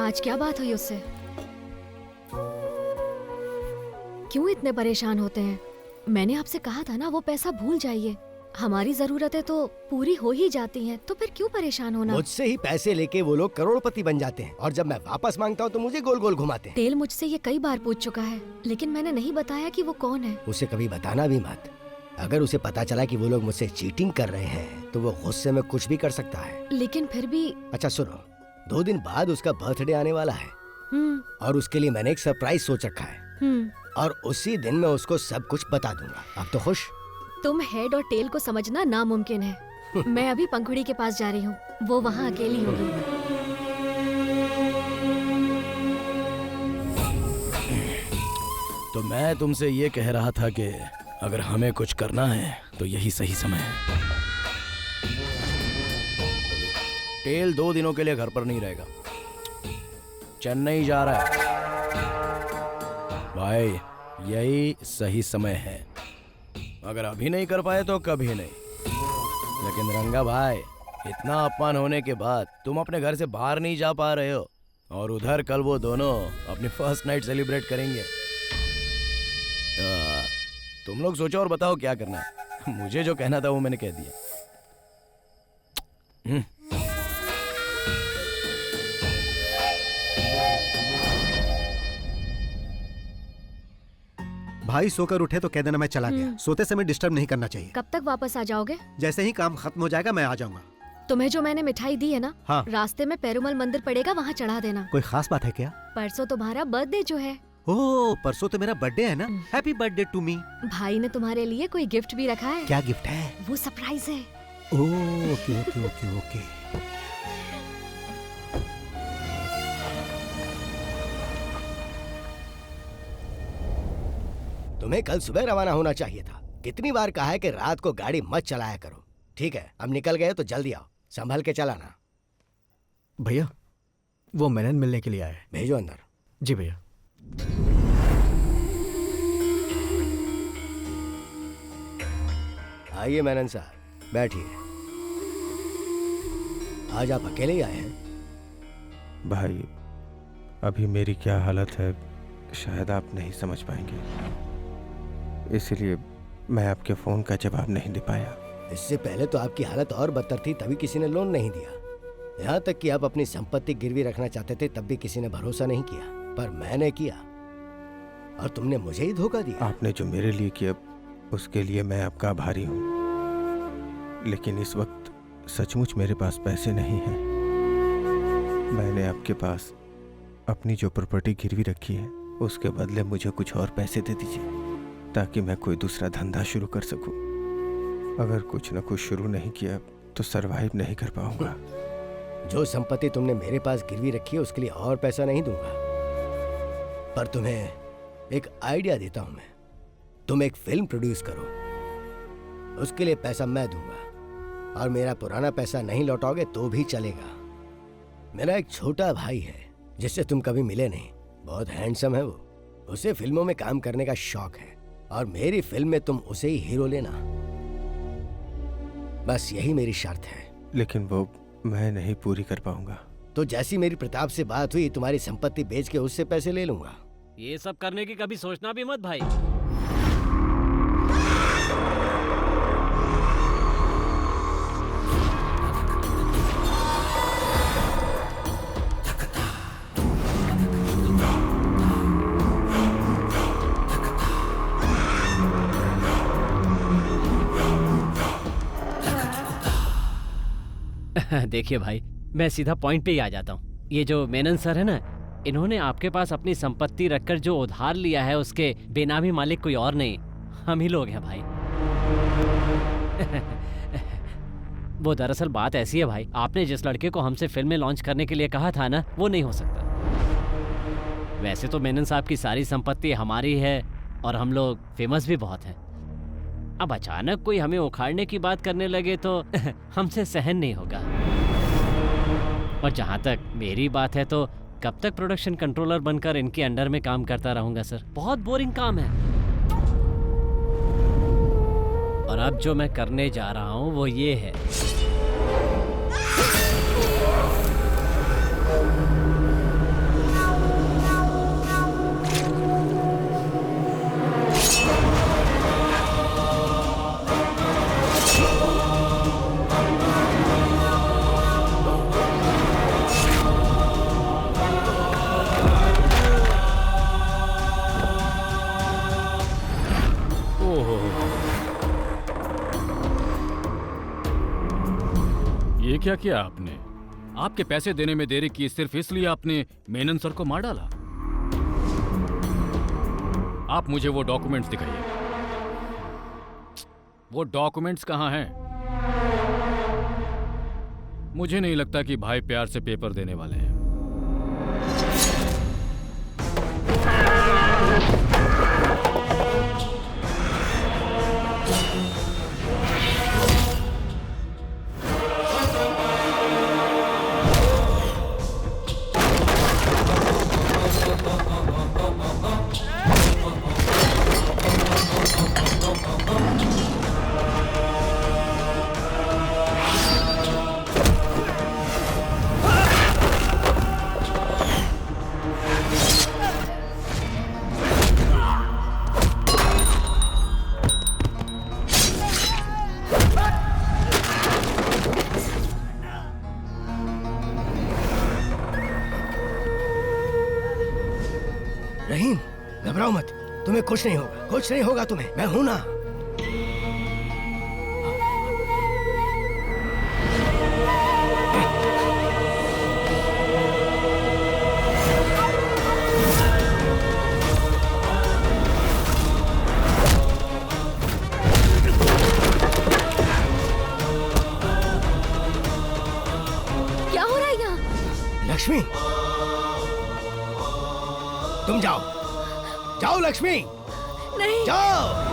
आज क्या बात हुई उससे? क्यों इतने परेशान होते हैं? मैंने आपसे कहा था ना वो पैसा भूल जाइए। हमारी जरूरतें तो पूरी हो ही जाती हैं, तो फिर क्यों परेशान होना? मुझसे ही पैसे लेके वो लोग करोड़पति बन जाते हैं, और जब मैं वापस मांगता हूँ तो मुझे गोल गोल घुमाते हैं। तेल मुझसे ये कई बार पूछ चुका है, लेकिन मैंने नहीं बताया कि वो कौन है। उसे कभी बताना भी मत। अगर उसे पता चला कि वो लोग मुझसे चीटिंग कर रहे हैं तो वो गुस्से में कुछ भी कर सकता है। लेकिन फिर भी। अच्छा सुनो, 2 दिन बाद उसका बर्थडे आने वाला है, और उसके लिए मैंने एक सरप्राइज सोच रखा है, और उसी दिन मैं उसको सब कुछ बता दूंगा। अब तो खुश? तुम हेड और टेल को समझना नामुमकिन है। मैं अभी पंखुड़ी के पास जा रही हूँ, वो वहाँ अकेली होगी। तो मैं तुमसे ये कह रहा था कि अगर हमें कुछ करना है तो यही सही समय है। टेल 2 दिनों के लिए घर पर नहीं रहेगा, चेन्नई जा रहा है। भाई यही सही समय है। अगर अभी नहीं कर पाए तो कभी नहीं। लेकिन रंगा भाई, इतना अपमान होने के बाद तुम अपने घर से बाहर नहीं जा पा रहे हो, और उधर कल वो दोनों अपनी फर्स्ट नाइट सेलिब्रेट करेंगे। तुम लोग सोचो और बताओ क्या करना है। मुझे जो कहना था वो मैंने कह दिया। भाई सोकर उठे तो कह देना मैं चला गया। सोते समय डिस्टर्ब नहीं करना चाहिए। कब तक वापस आ जाओगे? जैसे ही काम खत्म हो जाएगा मैं आ जाऊंगा। तुम्हें जो मैंने मिठाई दी है ना, हाँ। रास्ते में पेरुमल मंदिर पड़ेगा, वहाँ चढ़ा देना। कोई खास बात है क्या? परसों तुम्हारा बर्थडे जो है। ओह, परसों तो मेरा बर्थडे है ना। Happy birthday to me. भाई ने तुम्हारे लिए कोई गिफ्ट भी रखा है। क्या गिफ्ट है? वो सरप्राइज है। ओह, ओके ओके ओके ओके। तुम्हें कल सुबह रवाना होना चाहिए था। कितनी बार कहा है कि रात को गाड़ी मत चलाया करो। ठीक है, अब निकल गए तो जल्दी आओ, संभल के चलाना। भैया वो मेनन मिलने के लिए आया है। भेजो अंदर। जी भैया। आइए मेनन साहब, बैठिए। आज आप अकेले ही आए हैं? भाई अभी मेरी क्या हालत है शायद आप नहीं समझ पाएंगे, इसलिए मैं आपके फोन का जवाब नहीं दे पाया। इससे पहले तो आपकी हालत और बदतर थी, तभी किसी ने लोन नहीं दिया। यहाँ तक कि आप अपनी संपत्ति गिरवी रखना चाहते थे तब भी किसी ने भरोसा नहीं किया, पर मैंने किया और तुमने मुझे ही धोखा दिया। आपने जो मेरे लिए किया उसके लिए मैं आपका आभारी हूँ, लेकिन इस वक्त सचमुच मेरे पास पैसे नहीं हैं। मैंने आपके पास अपनी जो प्रॉपर्टी गिरवी रखी है उसके बदले मुझे कुछ और पैसे दे दीजिए ताकि मैं कोई दूसरा धंधा शुरू कर सकूं। अगर कुछ न कुछ शुरू नहीं किया तो सरवाइव नहीं कर पाऊंगा। जो संपत्ति तुमने मेरे पास गिरवी रखी है उसके लिए और पैसा नहीं दूंगा, पर तुम्हें एक आइडिया देता हूं मैं। तुम एक फिल्म प्रोड्यूस करो, उसके लिए पैसा मैं दूंगा और मेरा पुराना पैसा नहीं लौटाओगे तो भी चलेगा। मेरा एक छोटा भाई है जिससे तुम कभी मिले नहीं, बहुत हैंडसम है वो। उसे फिल्मों में काम करने का शौक है और मेरी फिल्म में तुम उसे ही हीरो लेना, बस यही मेरी शर्त है। लेकिन वो मैं नहीं पूरी कर पाऊंगा। तो जैसी मेरी प्रताप से बात हुई तुम्हारी संपत्ति बेच के उससे पैसे ले लूंगा। ये सब करने की कभी सोचना भी मत भाई। देखिए भाई, मैं सीधा पॉइंट पे ही आ जाता हूँ। ये जो मेनन सर है ना, इन्होंने आपके पास अपनी संपत्ति रखकर जो उधार लिया है उसके बेनामी मालिक कोई और नहीं, हम ही लोग हैं भाई। वो दरअसल बात ऐसी है भाई, आपने जिस लड़के को हमसे फिल्में लॉन्च करने के लिए कहा था ना, वो नहीं हो सकता। वैसे तो मेनन साहब की सारी संपत्ति हमारी है और हम लोग फेमस भी बहुत हैं। अब अचानक कोई हमें उखाड़ने की बात करने लगे तो हमसे सहन नहीं होगा। और जहां तक मेरी बात है तो कब तक प्रोडक्शन कंट्रोलर बनकर इनके अंडर में काम करता रहूंगा सर, बहुत बोरिंग काम है। और अब जो मैं करने जा रहा हूं वो ये है, ये क्या किया आपने? आपके पैसे देने में देरी की सिर्फ इसलिए आपने मेनन सर को मार डाला? आप मुझे वो डॉक्यूमेंट्स दिखाइए। वो डॉक्यूमेंट्स कहाँ हैं? मुझे नहीं लगता कि भाई प्यार से पेपर देने वाले हैं। रहीम, घबराओ मत, तुम्हें कुछ नहीं होगा, कुछ नहीं होगा तुम्हें, मैं हूं ना। क्या हो रहा है यहाँ? लक्ष्मी, तुम जाओ, जाओ लक्ष्मी, नहीं जाओ।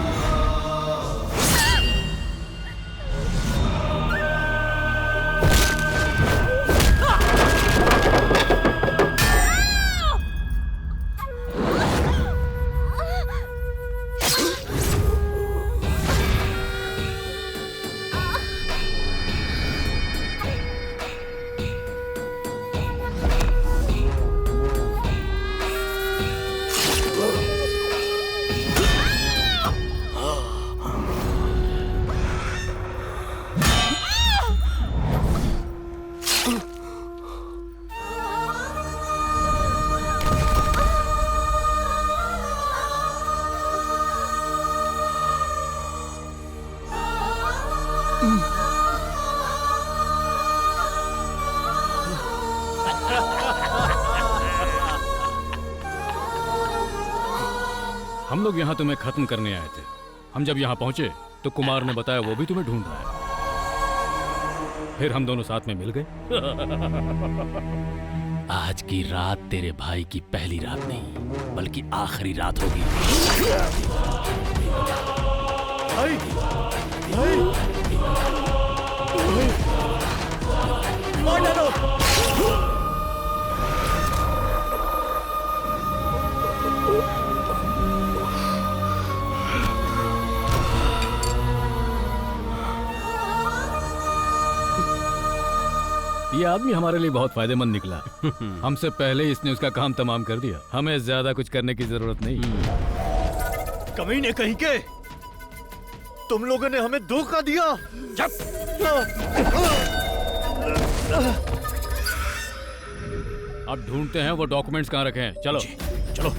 हम लोग यहाँ तुम्हें खत्म करने आए थे। हम जब यहाँ पहुंचे तो कुमार ने बताया वो भी तुम्हें ढूंढ रहा है। फिर हम दोनों साथ में मिल गए। आज की रात तेरे भाई की पहली रात नहीं बल्कि आखिरी रात होगी। ये आदमी हमारे लिए बहुत फायदेमंद निकला। हमसे पहले इसने उसका काम तमाम कर दिया। हमें ज्यादा कुछ करने की जरूरत नहीं। कमीने कहीं के, तुम लोगों ने हमें धोखा दिया। अब ढूंढते हैं वो डॉक्यूमेंट्स कहाँ रखे हैं। चलो चलो।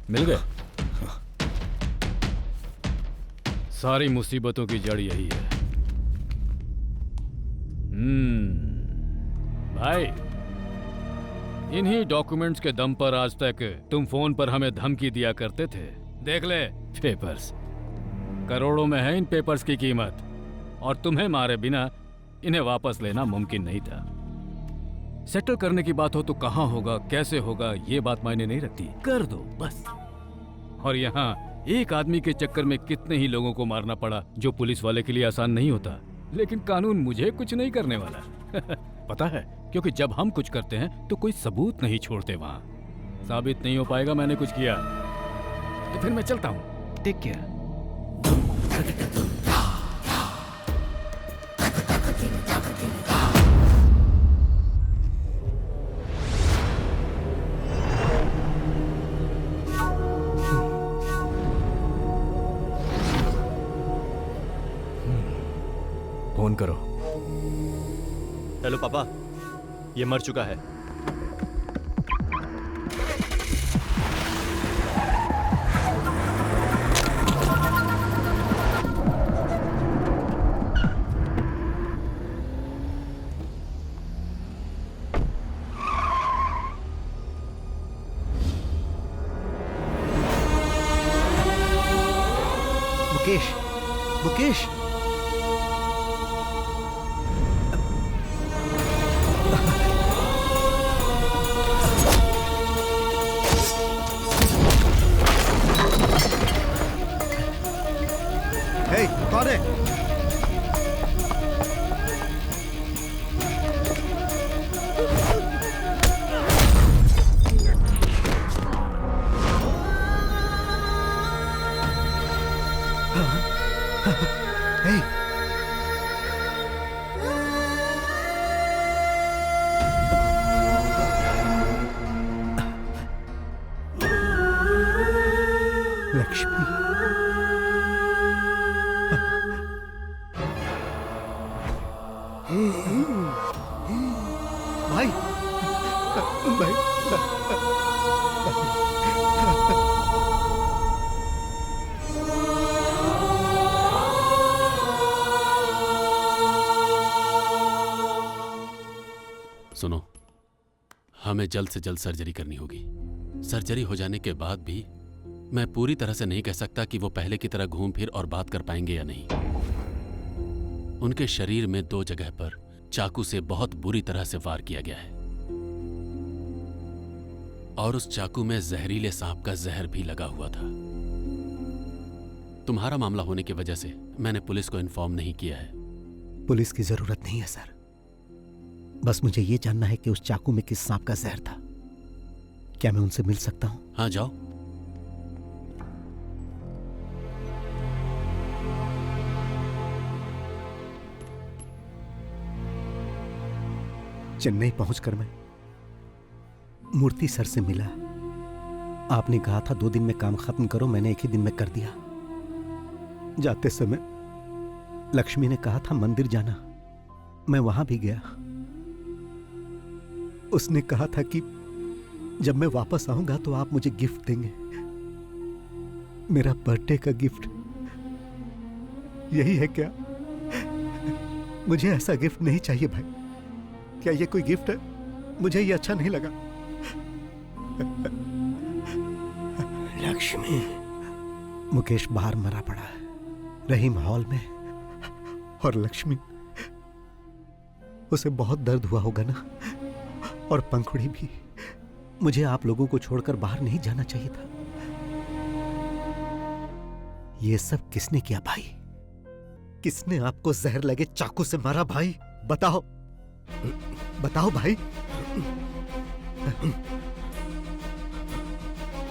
मिल गए। सारी मुसीबतों की जड़ यही है। भाई, इन्हीं डॉक्यूमेंट्स के दम पर आज तक तुम फोन पर हमें धमकी दिया करते थे। देख ले पेपर्स, करोड़ों में है इन पेपर्स की कीमत, और तुम्हें मारे बिना इन्हें वापस लेना मुमकिन नहीं था। सेटल करने की बात हो तो कहाँ होगा, कैसे होगा, ये बात मायने नहीं रखती, कर दो बस। और यहाँ एक आदमी के चक्कर में कितने ही लोगों को मारना पड़ा, जो पुलिस वाले के लिए आसान नहीं होता। लेकिन कानून मुझे कुछ नहीं करने वाला। पता है, क्योंकि जब हम कुछ करते हैं तो कोई सबूत नहीं छोड़ते। वहाँ साबित नहीं हो पाएगा मैंने कुछ किया, तो फिर मैं चलता हूँ। Take care. फोन करो। हेलो पापा, ये मर चुका है। मुकेश, मुकेश, कौन है? Hey. लक्ष्मी, भाई, भाई, सुनो, हमें जल्द से जल्द सर्जरी करनी होगी। सर्जरी हो जाने के बाद भी मैं पूरी तरह से नहीं कह सकता कि वो पहले की तरह घूम फिर और बात कर पाएंगे या नहीं। उनके शरीर में 2 जगह पर चाकू से बहुत बुरी तरह से वार किया गया है और उस चाकू में जहरीले सांप का जहर भी लगा हुआ था। तुम्हारा मामला होने की वजह से मैंने पुलिस को इन्फॉर्म नहीं किया है। पुलिस की जरूरत नहीं है सर, बस मुझे ये जानना है कि उस चाकू में किस सांप का जहर था। क्या मैं उनसे मिल सकता हूं? हाँ, जाओ। चेन्नई पहुंचकर मैं मूर्ति सर से मिला। आपने कहा था 2 दिन में काम खत्म करो, मैंने 1 ही दिन में कर दिया। जाते समय लक्ष्मी ने कहा था मंदिर जाना, मैं वहां भी गया। उसने कहा था कि जब मैं वापस आऊंगा तो आप मुझे गिफ्ट देंगे, मेरा बर्थडे का गिफ्ट। यही है क्या? मुझे ऐसा गिफ्ट नहीं चाहिए भाई। क्या ये कोई गिफ्ट है? मुझे ये अच्छा नहीं लगा। लक्ष्मी। मुकेश बाहर मरा पड़ा है, रहीम हॉल में, और लक्ष्मी, उसे बहुत दर्द हुआ होगा ना, और पंखुड़ी भी। मुझे आप लोगों को छोड़कर बाहर नहीं जाना चाहिए था। ये सब किसने किया भाई? किसने आपको जहर लगे चाकू से मारा भाई? बताओ, बताओ भाई।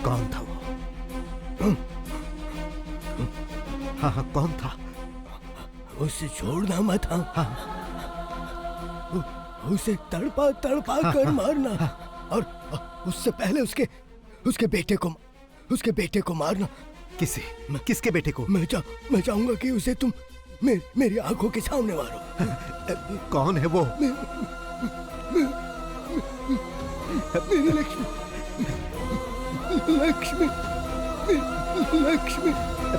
कौन था वो? हाँ हाँ, कौन था? उसे छोड़ना मत। हाँ, उसे तड़पा तड़पा कर मारना, और उससे पहले उसके बेटे को मारना। किसके बेटे को? मैं चाहूंगा कि उसे तुम मेरी आंखों के सामने मारो। कौन है वो? मेरी लक्ष्मी, लक्ष्मी, लक्ष्मी,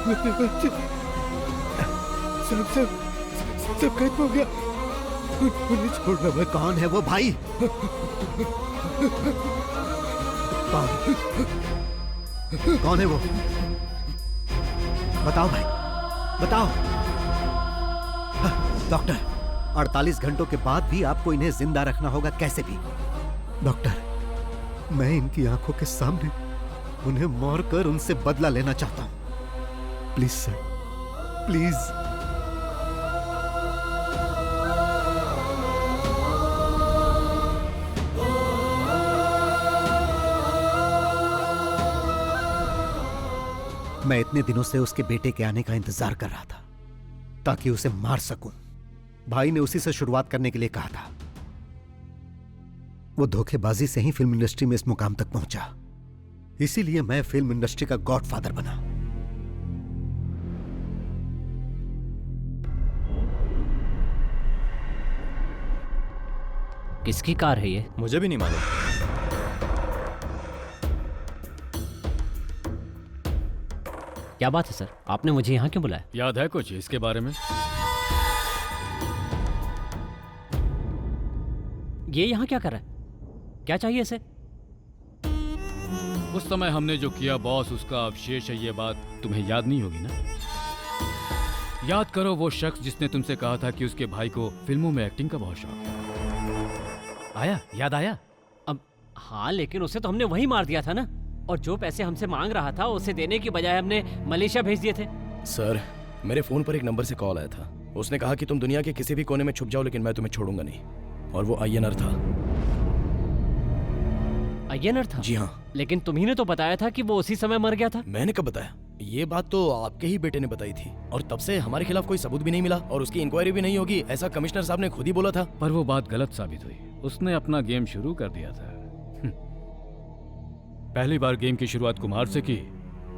मेरे बच्चे। सब खत्म हो गया। उन्हें छोड़ना मत। कौन है वो भाई? कौन है वो? बताओ भाई, बताओ। डॉक्टर, 48 घंटों के बाद भी आपको इन्हें जिंदा रखना होगा, कैसे भी। डॉक्टर, मैं इनकी आंखों के सामने उन्हें मारकर उनसे बदला लेना चाहता हूं। Please sir, please. मैं इतने दिनों से उसके बेटे के आने का इंतजार कर रहा था ताकि उसे मार सकूं। भाई ने उसी से शुरुआत करने के लिए कहा था। वो धोखेबाजी से ही फिल्म इंडस्ट्री में इस मुकाम तक पहुंचा, इसीलिए मैं फिल्म इंडस्ट्री का गॉडफादर बना। किसकी कार है ये? मुझे भी नहीं मालूम। क्या बात है सर, आपने मुझे यहाँ क्यों बुलाया? याद है कुछ इसके बारे में? ये यहाँ क्या कर रहा है? क्या चाहिए इसे? उस समय हमने जो किया बॉस, उसका अवशेष है ये बात तुम्हें याद नहीं होगी ना? याद करो वो शख्स जिसने तुमसे कहा था कि उसके भाई को फिल्मों में एक्टिंग का बहुत शौक है। आया, याद आया? अब हाँ, लेकिन उसे तो हमने वहीं मार दिया था ना, और जो पैसे हमसे मांग रहा था उसे देने की बजाय हमने मलेशिया भेज दिए थे। सर, मेरे फोन पर एक नंबर से कॉल आया था। उसने कहा कि तुम दुनिया के किसी भी कोने में छुप जाओ लेकिन मैं तुम्हें छोड़ूंगा नहीं। और वो अय्यनर था। अय्यनर था? जी हाँ। लेकिन तुम्ही ने तो बताया था कि वो उसी समय मर गया था। मैंने कब बताया? ये बात तो आपके ही बेटे ने बताई थी, और तब से हमारे खिलाफ कोई सबूत भी नहीं मिला और उसकी इंक्वायरी भी नहीं होगी, ऐसा कमिश्नर साहब ने खुद ही बोला था। पर वो बात गलत साबित हुई। उसने अपना गेम शुरू कर दिया था। पहली बार गेम की शुरुआत कुमार से की,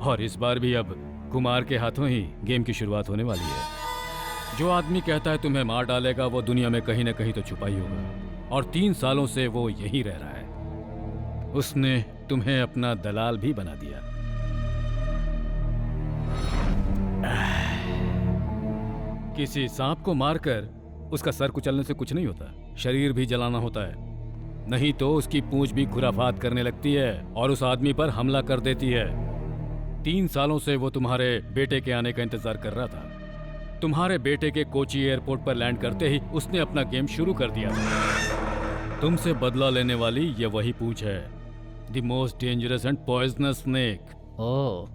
और इस बार भी अब कुमार के हाथों ही गेम की शुरुआत होने वाली है। जो आदमी कहता है तुम्हें मार डालेगा, वो दुनिया में कहीं न कहीं तो छुपा ही होगा, और 3 सालों से वो यहीं रह रहा है। उसने तुम्हें अपना दलाल भी बना दिया। किसी सांप को मारकर उसका सर कुचलने से कुछ नहीं होता, शरीर भी जलाना होता है। नहीं तो उसकी पूंछ भी खुराफात करने लगती है और उस आदमी पर हमला कर देती है। 3 सालों से वो तुम्हारे बेटे के आने का इंतजार कर रहा था। तुम्हारे बेटे के कोची एयरपोर्ट पर लैंड करते ही उसने अपना गेम शुरू कर दिया था। तुमसे बदला लेने वाली ये वही पूंछ है, the most dangerous and poisonous snake. Oh,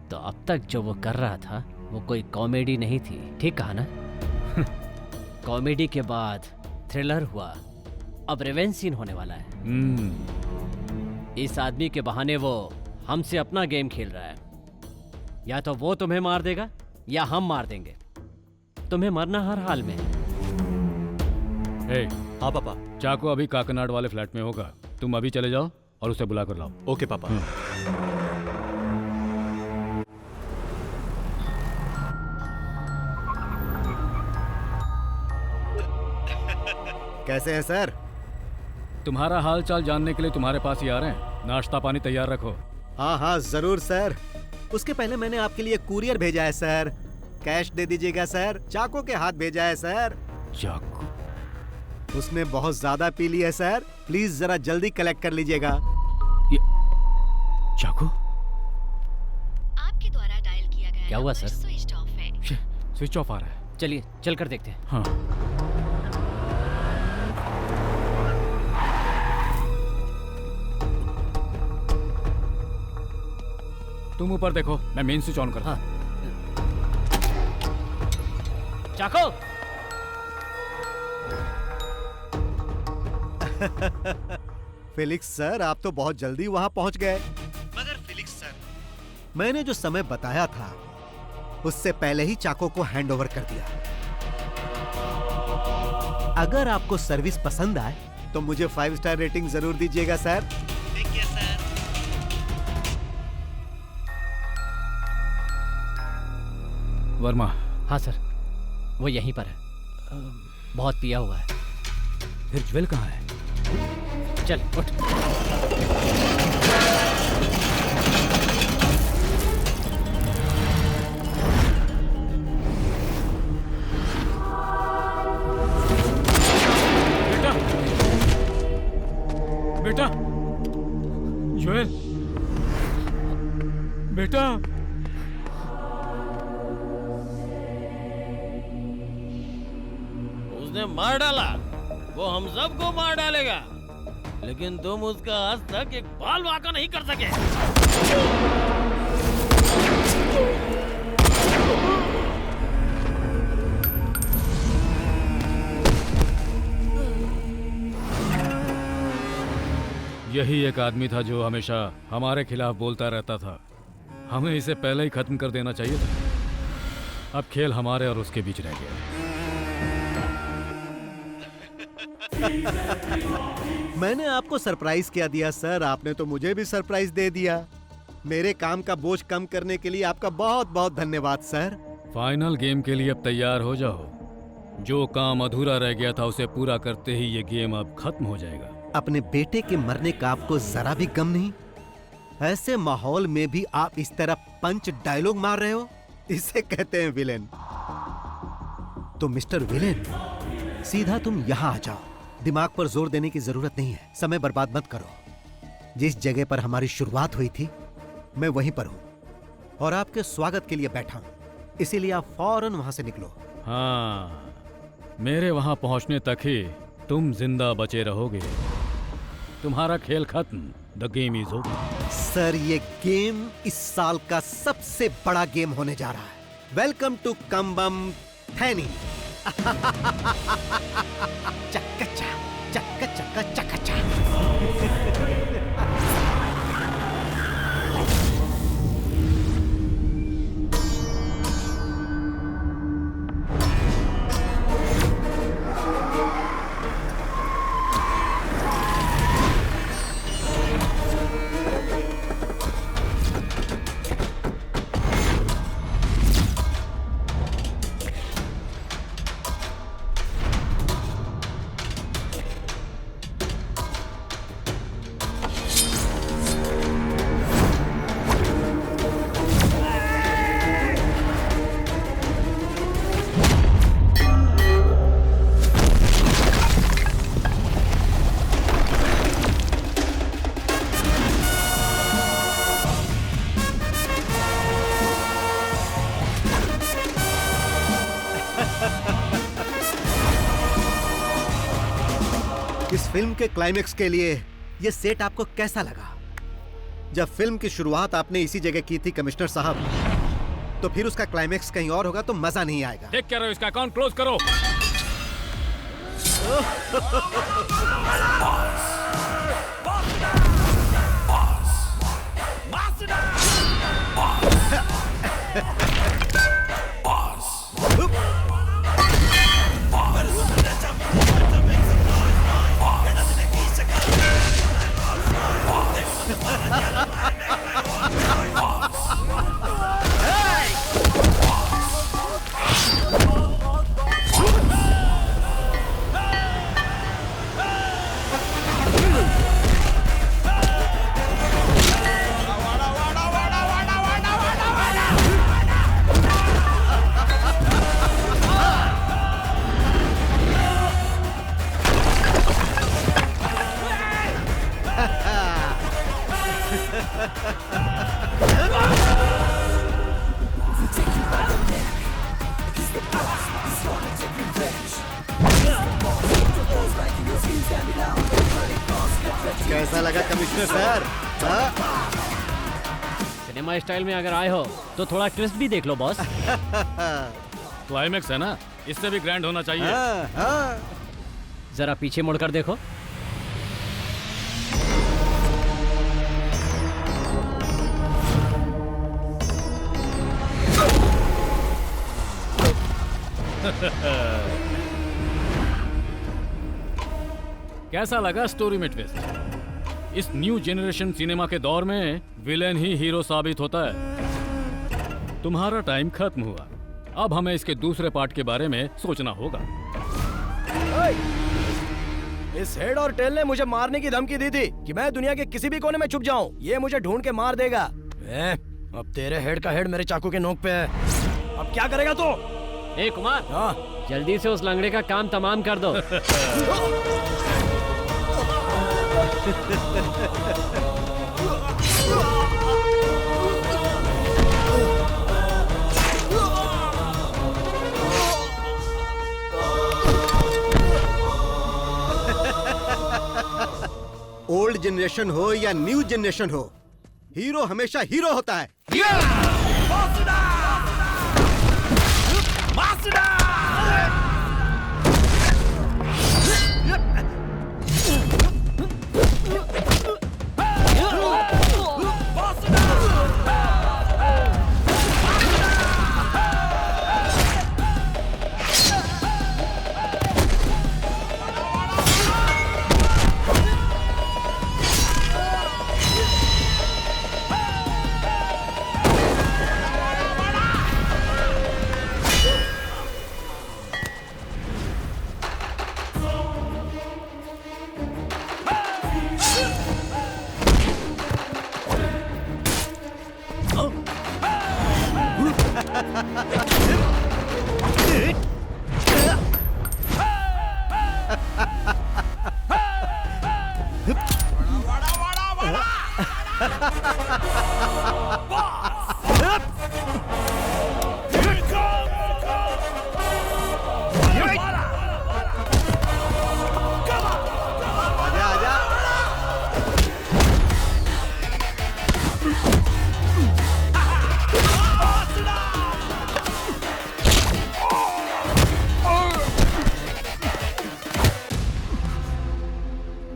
तो अब तक जो वो कर रहा था वो कोई कॉमेडी नहीं थी, ठीक कहा ना? कॉमेडी के बाद थ्रिलर हुआ, अब रिवेंज सीन होने वाला है। इस आदमी के बहाने वो हमसे अपना गेम खेल रहा है। या तो वो तुम्हें मार देगा या हम मार देंगे। तुम्हें मरना हर हाल में। हे, हाँ पापा। चाको अभी काकनाड वाले फ्लैट में होगा, तुम अभी चले जाओ और उसे बुला कर लाओ। ओके पापा। कैसे हैं सर? तुम्हारा हाल चाल जानने के लिए तुम्हारे पास ही आ रहे हैं। नाश्ता पानी तैयार रखो। हाँ हाँ जरूर सर। उसके पहले मैंने आपके लिए कुरियर भेजा है सर। कैश दे दीजिएगा सर। चाको के हाथ भेजा है सर। चाको? उसने बहुत ज्यादा पी लिया है सर, प्लीज जरा जल्दी कलेक्ट कर लीजिएगा। चाको? आपके द्वारा डायल किया गया क्या हुआ सर? स्विच ऑफ है। स्विच ऑफ आ रहा है। चलिए चल कर देखते हैं। हाँ। तुम ऊपर देखो, मैं मेन स्विच ऑन करता हूँ। चाको! फेलिक्स सर, आप तो बहुत जल्दी वहां पहुंच गए। मगर फेलिक्स सर, मैंने जो समय बताया था उससे पहले ही चाको को हैंड ओवर कर दिया। अगर आपको सर्विस पसंद आए तो मुझे 5 स्टार रेटिंग जरूर दीजिएगा सर। ठीक है सर। वर्मा? हाँ सर, वो यहीं पर है। बहुत पिया हुआ है। फिर ज्वेल कहाँ है? चल उठ। बेटा, ज्वेल, बेटा। उसने मार डाला, वो हम सबको मार डालेगा, लेकिन तुम उसका आज तक एक बाल वाका नहीं कर सके। यही एक आदमी था जो हमेशा हमारे खिलाफ बोलता रहता था। हमें इसे पहले ही खत्म कर देना चाहिए था। अब खेल हमारे और उसके बीच रह गया। मैंने आपको सरप्राइज क्या दिया सर, आपने तो मुझे भी सरप्राइज दे दिया। मेरे काम का बोझ कम करने के लिए आपका बहुत बहुत धन्यवाद सर। फाइनल गेम के लिए अब तैयार हो जाओ। जो काम अधूरा रह गया था उसे पूरा करते ही ये गेम अब खत्म हो जाएगा। अपने बेटे के मरने का आपको जरा भी गम नहीं? ऐसे माहौल में भी आप इस तरह पंच डायलॉग मार रहे हो, इसे कहते हैं विलेन। तो मिस्टर विलेन, सीधा तुम यहां आ जाओ। दिमाग पर जोर देने की जरूरत नहीं है, समय बर्बाद मत करो। जिस जगह पर हमारी शुरुआत हुई थी मैं वहीं पर हूं और आपके स्वागत के लिए बैठा हूं, इसीलिए आप फौरन वहां से निकलो। हाँ, मेरे वहां पहुंचने तक ही तुम जिंदा बचे रहोगे। तुम्हारा खेल खत्म। The game is over. Sir, ये गेम इस साल का सबसे बड़ा गेम होने जा रहा है। Welcome to Cumbum Theni. चक्का चक्का चक्का चक्का। इस फिल्म के क्लाइमेक्स के लिए ये सेट आपको कैसा लगा? जब फिल्म की शुरुआत आपने इसी जगह की थी कमिश्नर साहब, तो फिर उसका क्लाइमेक्स कहीं और होगा तो मजा नहीं आएगा। देख क्या रहे हो, इसका अकाउंट क्लोज करो। कैसा लगा कमिश्नर सर? सिनेमा स्टाइल में अगर आए हो तो थोड़ा ट्विस्ट भी देख लो बॉस। क्लाइमेक्स है ना, इससे भी ग्रैंड होना चाहिए। जरा पीछे मुड़कर देखो। कैसा लगा स्टोरी में ट्विस्ट? इस न्यू जनरेशन सिनेमा के दौर में विलेन ही हीरो साबित होता है। तुम्हारा टाइम खत्म हुआ, अब हमें इसके दूसरे पार्ट के बारे में सोचना होगा। इस हेड और टेल ने मुझे मारने की धमकी दी थी कि मैं दुनिया के किसी भी कोने में छुप जाऊं, ये मुझे ढूंढ के मार देगा। अब तेरे हेड का हेड मेरे चाकू के नोक पे है, अब क्या करेगा तू? ए कुमार, जल्दी से उस लंगड़े का काम तमाम कर दो। ओल्ड जनरेशन हो या न्यू जनरेशन हो, हीरो हमेशा हीरो होता है।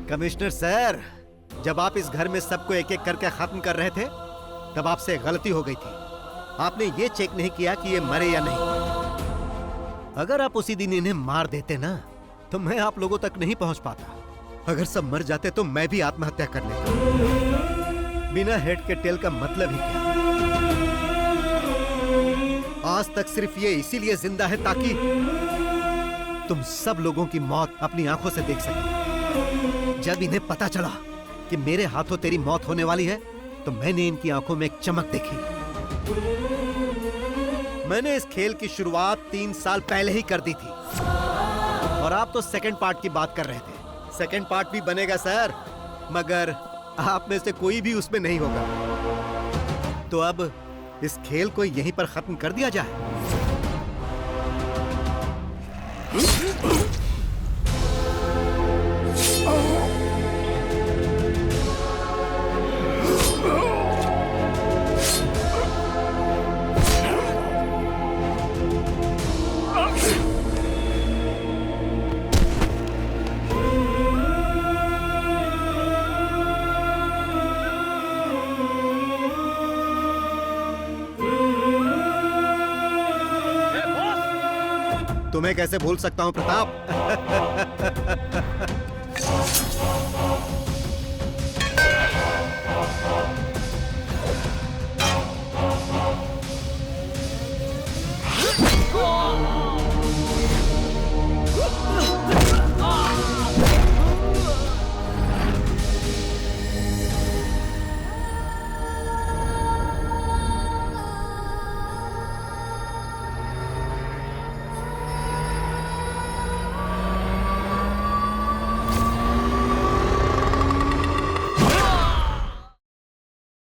कमिश्नर सर, जब आप इस घर में सबको एक एक करके खत्म कर रहे थे, तब आपसे गलती हो गई थी। आपने ये चेक नहीं किया कि ये मरे या नहीं। अगर आप उसी दिन इन्हें मार देते ना, तो मैं आप लोगों तक नहीं पहुंच पाता। अगर सब मर जाते तो मैं भी आत्महत्या कर लेता। बिना हेड के टेल का मतलब ही क्या? आज तक सिर्फ ये इसीलिए जिंदा है ताकि तुम सब लोगों की मौत अपनी आंखों से देख सके। जब इन्हें पता चला कि मेरे हाथों तेरी मौत होने वाली है, तो मैंने इनकी आंखों में एक चमक देखी। मैंने इस खेल की शुरुआत 3 साल पहले ही कर दी थी, और आप तो सेकंड पार्ट की बात कर रहे थे। सेकंड पार्ट भी बनेगा सर, मगर आप में से कोई भी उसमें नहीं होगा। तो अब इस खेल को यहीं पर खत्म कर दिया जाए। तुम्हें कैसे भूल सकता हूँ प्रताप?